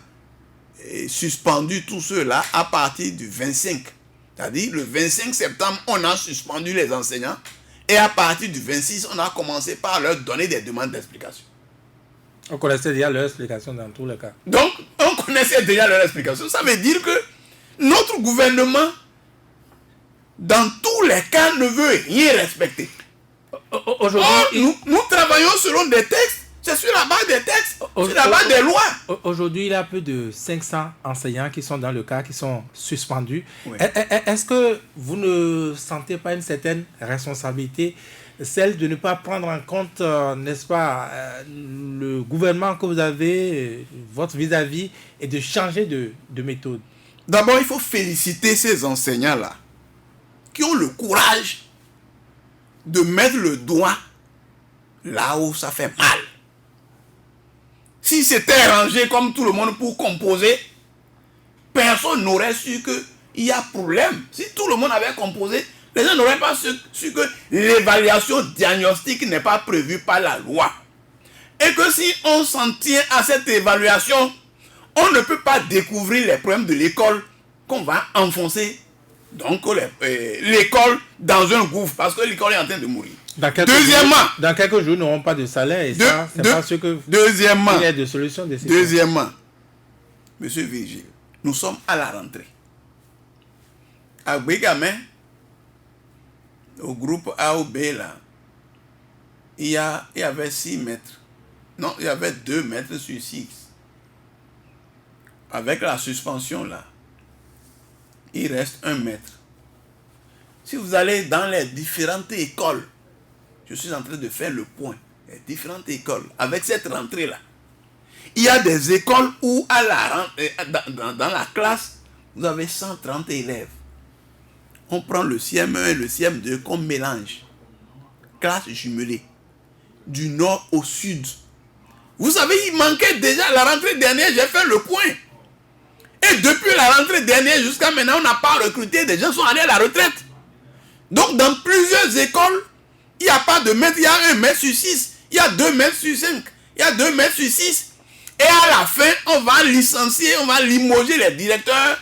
suspendu tous ceux-là à partir du 25. C'est-à-dire, le 25 septembre, on a suspendu les enseignants et à partir du 26, on a commencé par leur donner des demandes d'explication. On connaissait déjà leur explication dans tous les cas. Donc, on connaissait déjà leur explication. Ça veut dire que notre gouvernement, dans tous les cas, ne veut rien respecter. Aujourd'hui, nous travaillons selon des textes. C'est sur la base des textes, sur la base des lois. Aujourd'hui, il y a plus de 500 enseignants qui sont dans le cas, qui sont suspendus. Oui. Est-ce que vous ne sentez pas une certaine responsabilité, celle de ne pas prendre en compte, n'est-ce pas, le gouvernement que vous avez, votre vis-à-vis, et de changer de méthode? D'abord, il faut féliciter ces enseignants-là qui ont le courage de mettre le doigt là où ça fait mal. Si c'était rangé comme tout le monde pour composer, personne n'aurait su qu'il y a problème. Si tout le monde avait composé, les gens n'auraient pas su que l'évaluation diagnostique n'est pas prévue par la loi. Et que si on s'en tient à cette évaluation, on ne peut pas découvrir les problèmes de l'école qu'on va enfoncer donc l'école dans un gouffre parce que l'école est en train de mourir. Dans quelques jours, nous n'aurons pas de salaire et ça, c'est pas ce que deuxièmement, il y a de solutions. Deuxièmement, Monsieur Virgile, nous sommes à la rentrée. À Bégamin, au groupe A ou B là, il y avait 6 mètres. Non, il y avait 2 mètres sur 6. Avec la suspension là, il reste 1 mètre. Si vous allez dans les différentes écoles, je suis en train de faire le point, les différentes écoles, avec cette rentrée-là, il y a des écoles où dans la classe, vous avez 130 élèves. On prend le CM1 et le CM2 qu'on mélange. Classe jumelée. Du nord au sud. Vous savez, il manquait déjà la rentrée dernière, j'ai fait le point. Et depuis la rentrée dernière jusqu'à maintenant, on n'a pas recruté, des gens sont allés à la retraite. Donc dans plusieurs écoles, il n'y a pas de mètre, il y a 1 mètre sur 6, il y a 2 mètres sur 5, il y a 2 mètres sur 6. Et à la fin, on va licencier, on va limoger les directeurs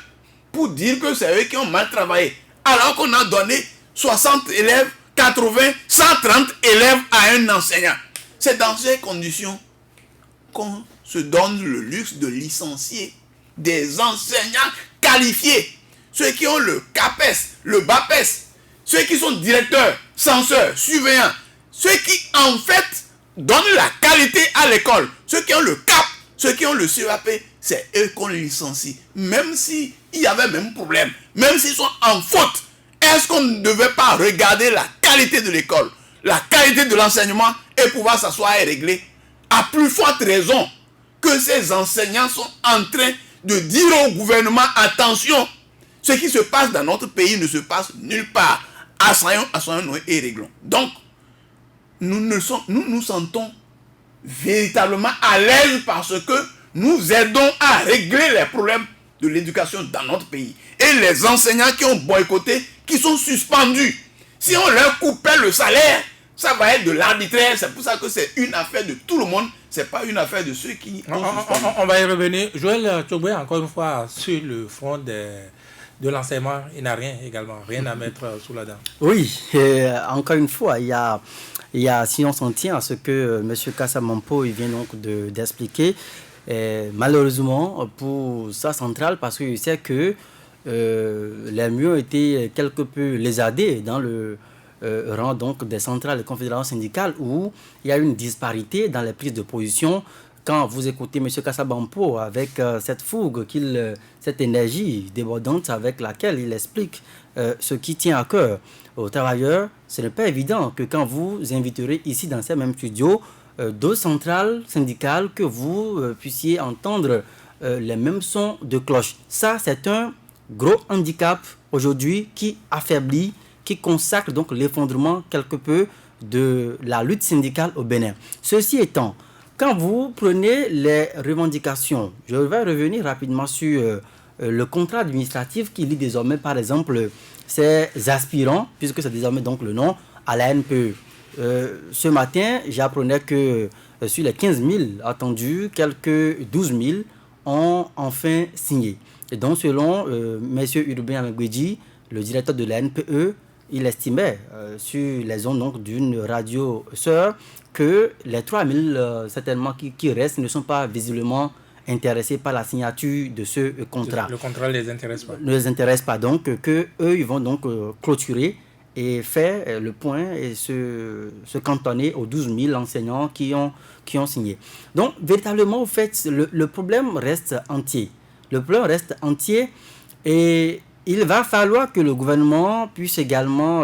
pour dire que c'est eux qui ont mal travaillé. Alors qu'on a donné 60 élèves, 80, 130 élèves à un enseignant. C'est dans ces conditions qu'on se donne le luxe de licencier des enseignants qualifiés. Ceux qui ont le CAPES, le BAPES, ceux qui sont directeurs, censeurs, surveillants, ceux qui en fait donnent la qualité à l'école, ceux qui ont le CAP, ceux qui ont le CEAP, c'est eux qu'on licencie. Même s'il y avait même problème, même s'ils sont en faute, est-ce qu'on ne devait pas regarder la qualité de l'école, la qualité de l'enseignement et pouvoir s'asseoir et régler? À plus forte raison que ces enseignants sont en train de dire au gouvernement, attention, ce qui se passe dans notre pays ne se passe nulle part. Assoyons-nous et réglons. Donc, nous nous sentons véritablement à l'aise parce que nous aidons à régler les problèmes de l'éducation dans notre pays. Et les enseignants qui ont boycotté, qui sont suspendus, si on leur coupait le salaire, ça va être de l'arbitraire. C'est pour ça que c'est une affaire de tout le monde. C'est pas une affaire de ceux qui on va y revenir. Joël Tchogbe, encore une fois, sur le front de l'enseignement, il n'a rien également, rien à mettre sous la dent. Oui, encore une fois, il y a, si on s'en tient à ce que M. Kassamampo vient donc d'expliquer, malheureusement pour sa centrale, parce qu'il sait que les mieux ont été quelque peu lézardés dans le rang donc des centrales et confédérations syndicales où il y a une disparité dans les prises de position. Quand vous écoutez M. Kassamampo avec cette fougue, cette énergie débordante avec laquelle il explique ce qui tient à cœur aux travailleurs, ce n'est pas évident que quand vous inviterez ici dans ces mêmes studios d'autres centrales syndicales que vous puissiez entendre les mêmes sons de cloche. Ça, c'est un gros handicap aujourd'hui qui affaiblit, qui consacre donc l'effondrement quelque peu de la lutte syndicale au Bénin. Ceci étant, quand vous prenez les revendications, je vais revenir rapidement sur le contrat administratif qui lie désormais, par exemple, ces aspirants, puisque c'est désormais donc le nom, à la NPE. Ce matin, j'apprenais que sur les 15 000 attendus, quelques 12 000 ont enfin signé. Et donc, selon M. Urbain Amegwedji, le directeur de la NPE, il estimait sur les ondes donc, d'une radio sœur que les 3 000 certainement qui restent ne sont pas visiblement intéressés par la signature de ce contrat. Le contrat ne les intéresse pas. Ne les intéresse pas. Donc, eux, ils vont donc clôturer et faire le point et se cantonner aux 12 000 enseignants qui ont signé. Donc, véritablement, au fait, le problème reste entier. Le problème reste entier et il va falloir que le gouvernement puisse également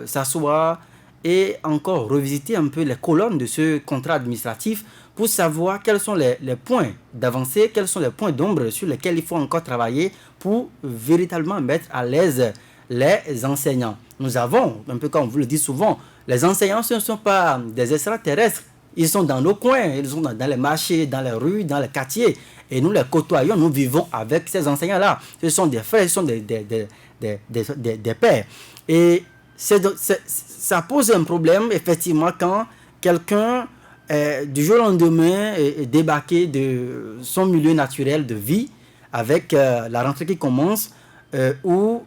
s'asseoir et encore revisiter un peu les colonnes de ce contrat administratif pour savoir quels sont les points d'avancée, quels sont les points d'ombre sur lesquels il faut encore travailler pour véritablement mettre à l'aise les enseignants. Nous avons, un peu comme on vous le dit souvent, les enseignants ce ne sont pas des extraterrestres. Ils sont dans nos coins, ils sont dans les marchés, dans les rues, dans les quartiers. Et nous les côtoyons, nous vivons avec ces enseignants-là. Ce sont des frères, ce sont des pères. Et ça pose un problème, effectivement, quand quelqu'un, du jour au lendemain, est débarqué de son milieu naturel de vie, avec la rentrée qui commence, où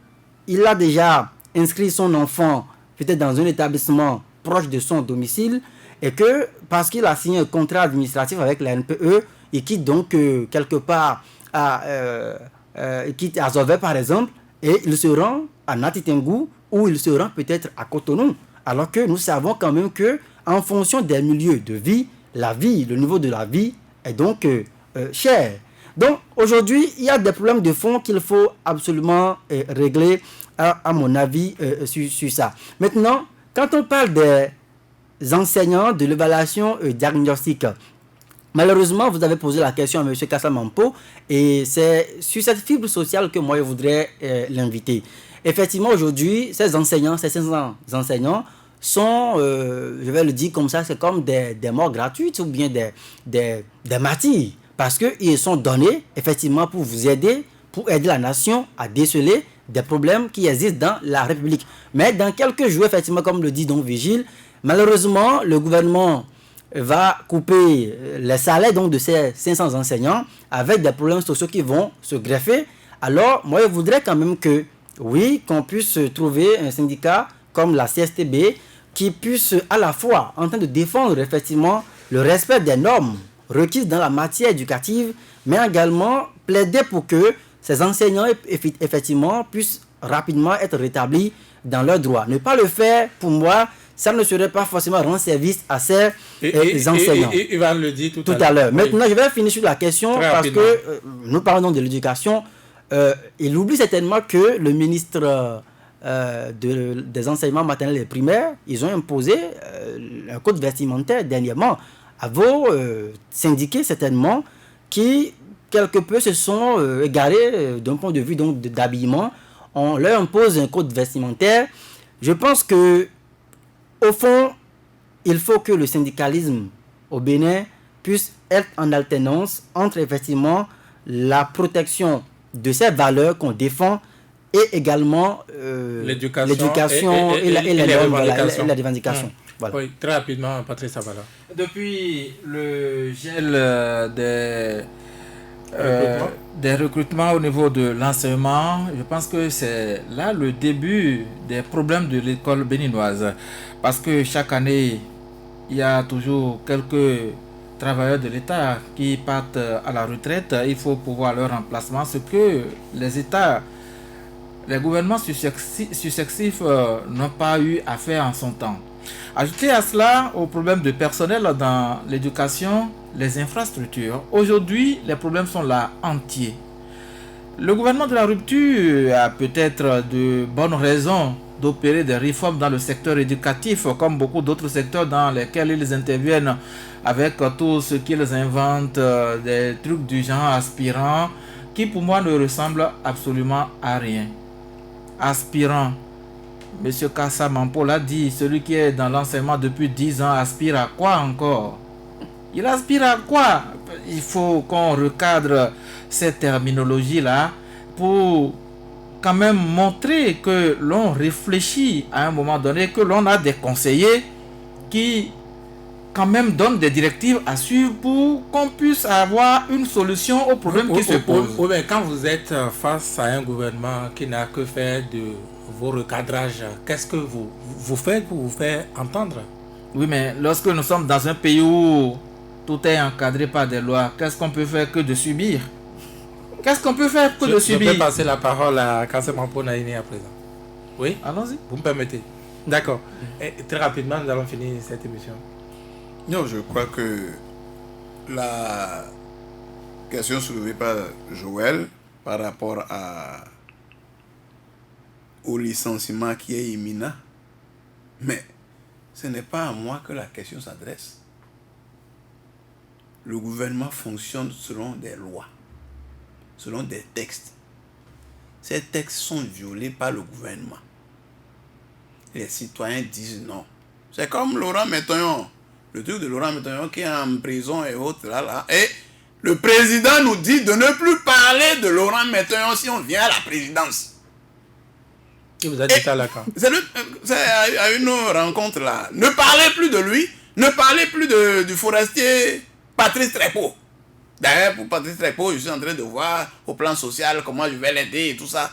il a déjà inscrit son enfant, peut-être dans un établissement proche de son domicile, et que, parce qu'il a signé un contrat administratif avec la NPE, il quitte donc quelque part il quitte à Zové, par exemple, et il se rend à Natitengu, ou il se rend peut-être à Cotonou, alors que nous savons quand même que en fonction des milieux de vie, le niveau de la vie est donc cher. Donc aujourd'hui, il y a des problèmes de fond qu'il faut absolument régler, à mon avis, sur ça. Maintenant, quand on parle des enseignants de l'évaluation diagnostique, malheureusement, vous avez posé la question à M. Kassa Mampo, et c'est sur cette fibre sociale que moi je voudrais l'inviter. Effectivement, aujourd'hui, ces 500 enseignants sont, je vais le dire comme ça, c'est comme des morts gratuites ou bien des martyrs, parce qu'ils sont donnés effectivement pour vous aider, pour aider la nation à déceler des problèmes qui existent dans la République. Mais dans quelques jours, effectivement, comme le dit donc Vigile, malheureusement, le gouvernement va couper les salaires donc, de ces 500 enseignants avec des problèmes sociaux qui vont se greffer. Alors, moi, je voudrais quand même que, oui, qu'on puisse trouver un syndicat comme la CSTB qui puisse à la fois en train de défendre effectivement le respect des normes requises dans la matière éducative, mais également plaider pour que ces enseignants effectivement puissent rapidement être rétablis dans leurs droits. Ne pas le faire, pour moi, ça ne serait pas forcément rendre service à ces enseignants. Et il va le dire tout à l'heure. Oui. Maintenant, je vais finir sur la question très parce rapidement. que nous parlons de l'éducation. Il oublie certainement que le ministre des enseignements maternels et primaires, ils ont imposé un code vestimentaire dernièrement à vos syndiqués certainement qui quelque peu se sont égarés d'un point de vue donc d'habillement. On leur impose un code vestimentaire. Je pense que au fond, il faut que le syndicalisme au Bénin puisse être en alternance entre effectivement la protection de ces valeurs qu'on défend et également l'éducation et les revendications. Voilà. Oui, très rapidement, Patrice Savala. Depuis le gel des recrutements au niveau de l'enseignement, je pense que c'est là le début des problèmes de l'école béninoise. Parce que chaque année, il y a toujours quelques travailleurs de l'État qui partent à la retraite. Il faut pouvoir leur remplacement, ce que les gouvernements successifs n'ont pas eu à faire en son temps. Ajouter à cela au problème de personnel dans l'éducation, les infrastructures. Aujourd'hui, les problèmes sont là entiers. Le gouvernement de la rupture a peut-être de bonnes raisons d'opérer des réformes dans le secteur éducatif, comme beaucoup d'autres secteurs dans lesquels ils interviennent avec tout ce qu'ils inventent, des trucs du genre aspirants, qui pour moi ne ressemblent absolument à rien. Aspirant, M. Kassa Mampo l'a dit, celui qui est dans l'enseignement depuis 10 ans aspire à quoi encore? Il aspire à quoi? Il faut qu'on recadre cette terminologie-là pour quand même montrer que l'on réfléchit à un moment donné, que l'on a des conseillers qui quand même donnent des directives à suivre pour qu'on puisse avoir une solution aux problèmes qui se posent. Mais quand vous êtes face à un gouvernement qui n'a que faire de vos recadrages, qu'est-ce que vous faites pour vous faire entendre? Oui, mais lorsque nous sommes dans un pays où tout est encadré par des lois. Qu'est-ce qu'on peut faire que de subir? Qu'est-ce qu'on peut faire que de subir? Je peux passer la parole à Kassamampo Naini à présent. Oui, allons-y. Vous me permettez? D'accord. Et très rapidement, nous allons finir cette émission. Non, je crois que la question soulevée par Joël par rapport au licenciement qui est imminent, mais ce n'est pas à moi que la question s'adresse. Le gouvernement fonctionne selon des lois, selon des textes. Ces textes sont violés par le gouvernement. Les citoyens disent non. C'est comme Laurent Métoyon, le truc de Laurent Métoyon qui est en prison et autres là. Et le président nous dit de ne plus parler de Laurent Métoyon si on vient à la présidence. Et vous êtes à la camp. C'est à une rencontre là. Ne parlez plus de lui, ne parlez plus du forestier Patrice Trépeau. D'ailleurs, pour Patrice Trépeau, je suis en train de voir au plan social comment je vais l'aider et tout ça.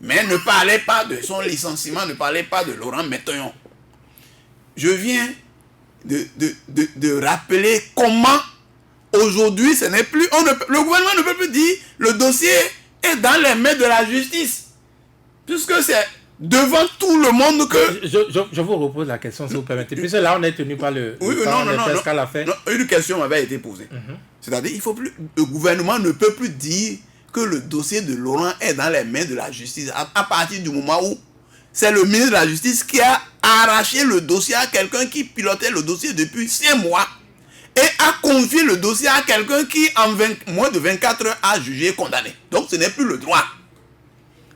Mais ne parlez pas de son licenciement, ne parlez pas de Laurent Métoyon. Je viens de rappeler comment aujourd'hui ce n'est plus. Le gouvernement ne peut plus dire le dossier est dans les mains de la justice. Puisque c'est devant tout le monde que... Je vous repose la question, si vous permettez. Puisque là, on est tenu par le temps qu'elle a fait. Non, une question m'avait été posée. C'est-à-dire, il faut plus, le gouvernement ne peut plus dire que le dossier de Laurent est dans les mains de la justice. À partir du moment où c'est le ministre de la Justice qui a arraché le dossier à quelqu'un qui pilotait le dossier depuis 5 mois et a confié le dossier à quelqu'un qui, en moins de 24 heures, a jugé et condamné. Donc, ce n'est plus le droit.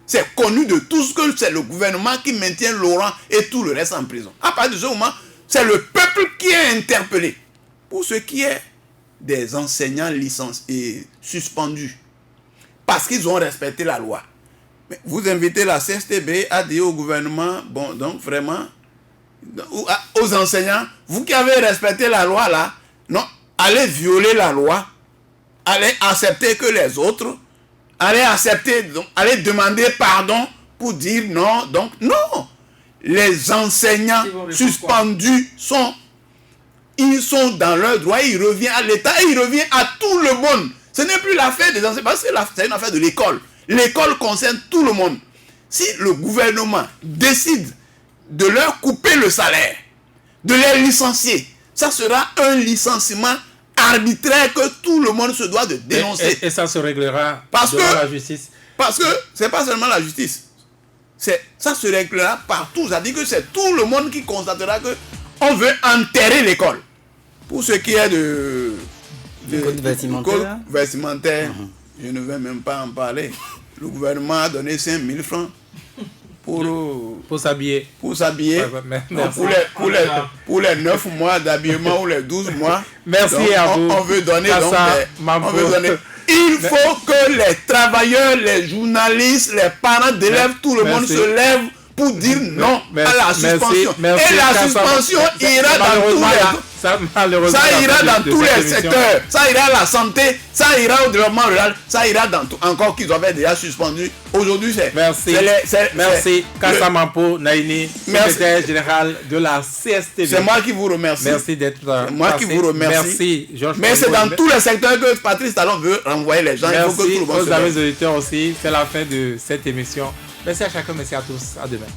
C'est connu de tous que c'est le gouvernement qui maintient Laurent et tout le reste en prison. À partir de ce moment, c'est le peuple qui est interpellé. Pour ce qui est des enseignants licenciés suspendus, parce qu'ils ont respecté la loi. Mais vous invitez la CSTB à dire au gouvernement, bon, donc vraiment, aux enseignants, vous qui avez respecté la loi là, non, allez violer la loi, allez accepter que les autres, allez accepter, donc, allez demander pardon pour dire non. Donc, non. Les enseignants suspendus ils sont dans leur droit, ils reviennent à l'État et ils reviennent à tout le monde. Ce n'est plus l'affaire des enseignants, parce que c'est une affaire de l'école. L'école concerne tout le monde. Si le gouvernement décide de leur couper le salaire, de les licencier, ça sera un licenciement arbitraire que tout le monde se doit de dénoncer. Et ça se réglera devant la justice. Parce que ce n'est pas seulement la justice. Ça se réglera partout. Ça dit que c'est tout le monde qui constatera que on veut enterrer l'école. Pour ce qui est de code vestimentaire, je ne vais même pas en parler. Le gouvernement a donné 5 000 francs pour s'habiller. Pour s'habiller. Pour les 9 mois d'habillement ou les 12 mois. Merci donc, à vous. On veut donner. Il faut que les travailleurs, les journalistes, les parents d'élèves, tout le monde se lève pour dire non à la suspension. Et la suspension ira dans tous les... Ça ira dans tous les secteurs. Ça ira à la santé, ça ira au développement rural, ça ira dans tout. Encore qu'ils avaient déjà suspendu. Aujourd'hui, c'est... Merci. Kassamampo Naini, secrétaire général de la CSTB. C'est moi qui vous remercie. Merci d'être là. C'est moi qui vous remercie. Merci, Georges. Mais c'est dans tous les secteurs que Patrice Talon veut renvoyer les gens. Merci il faut que tout le monde aux amis auditeurs aussi. C'est la fin de cette émission. Merci à chacun, merci à tous. À demain.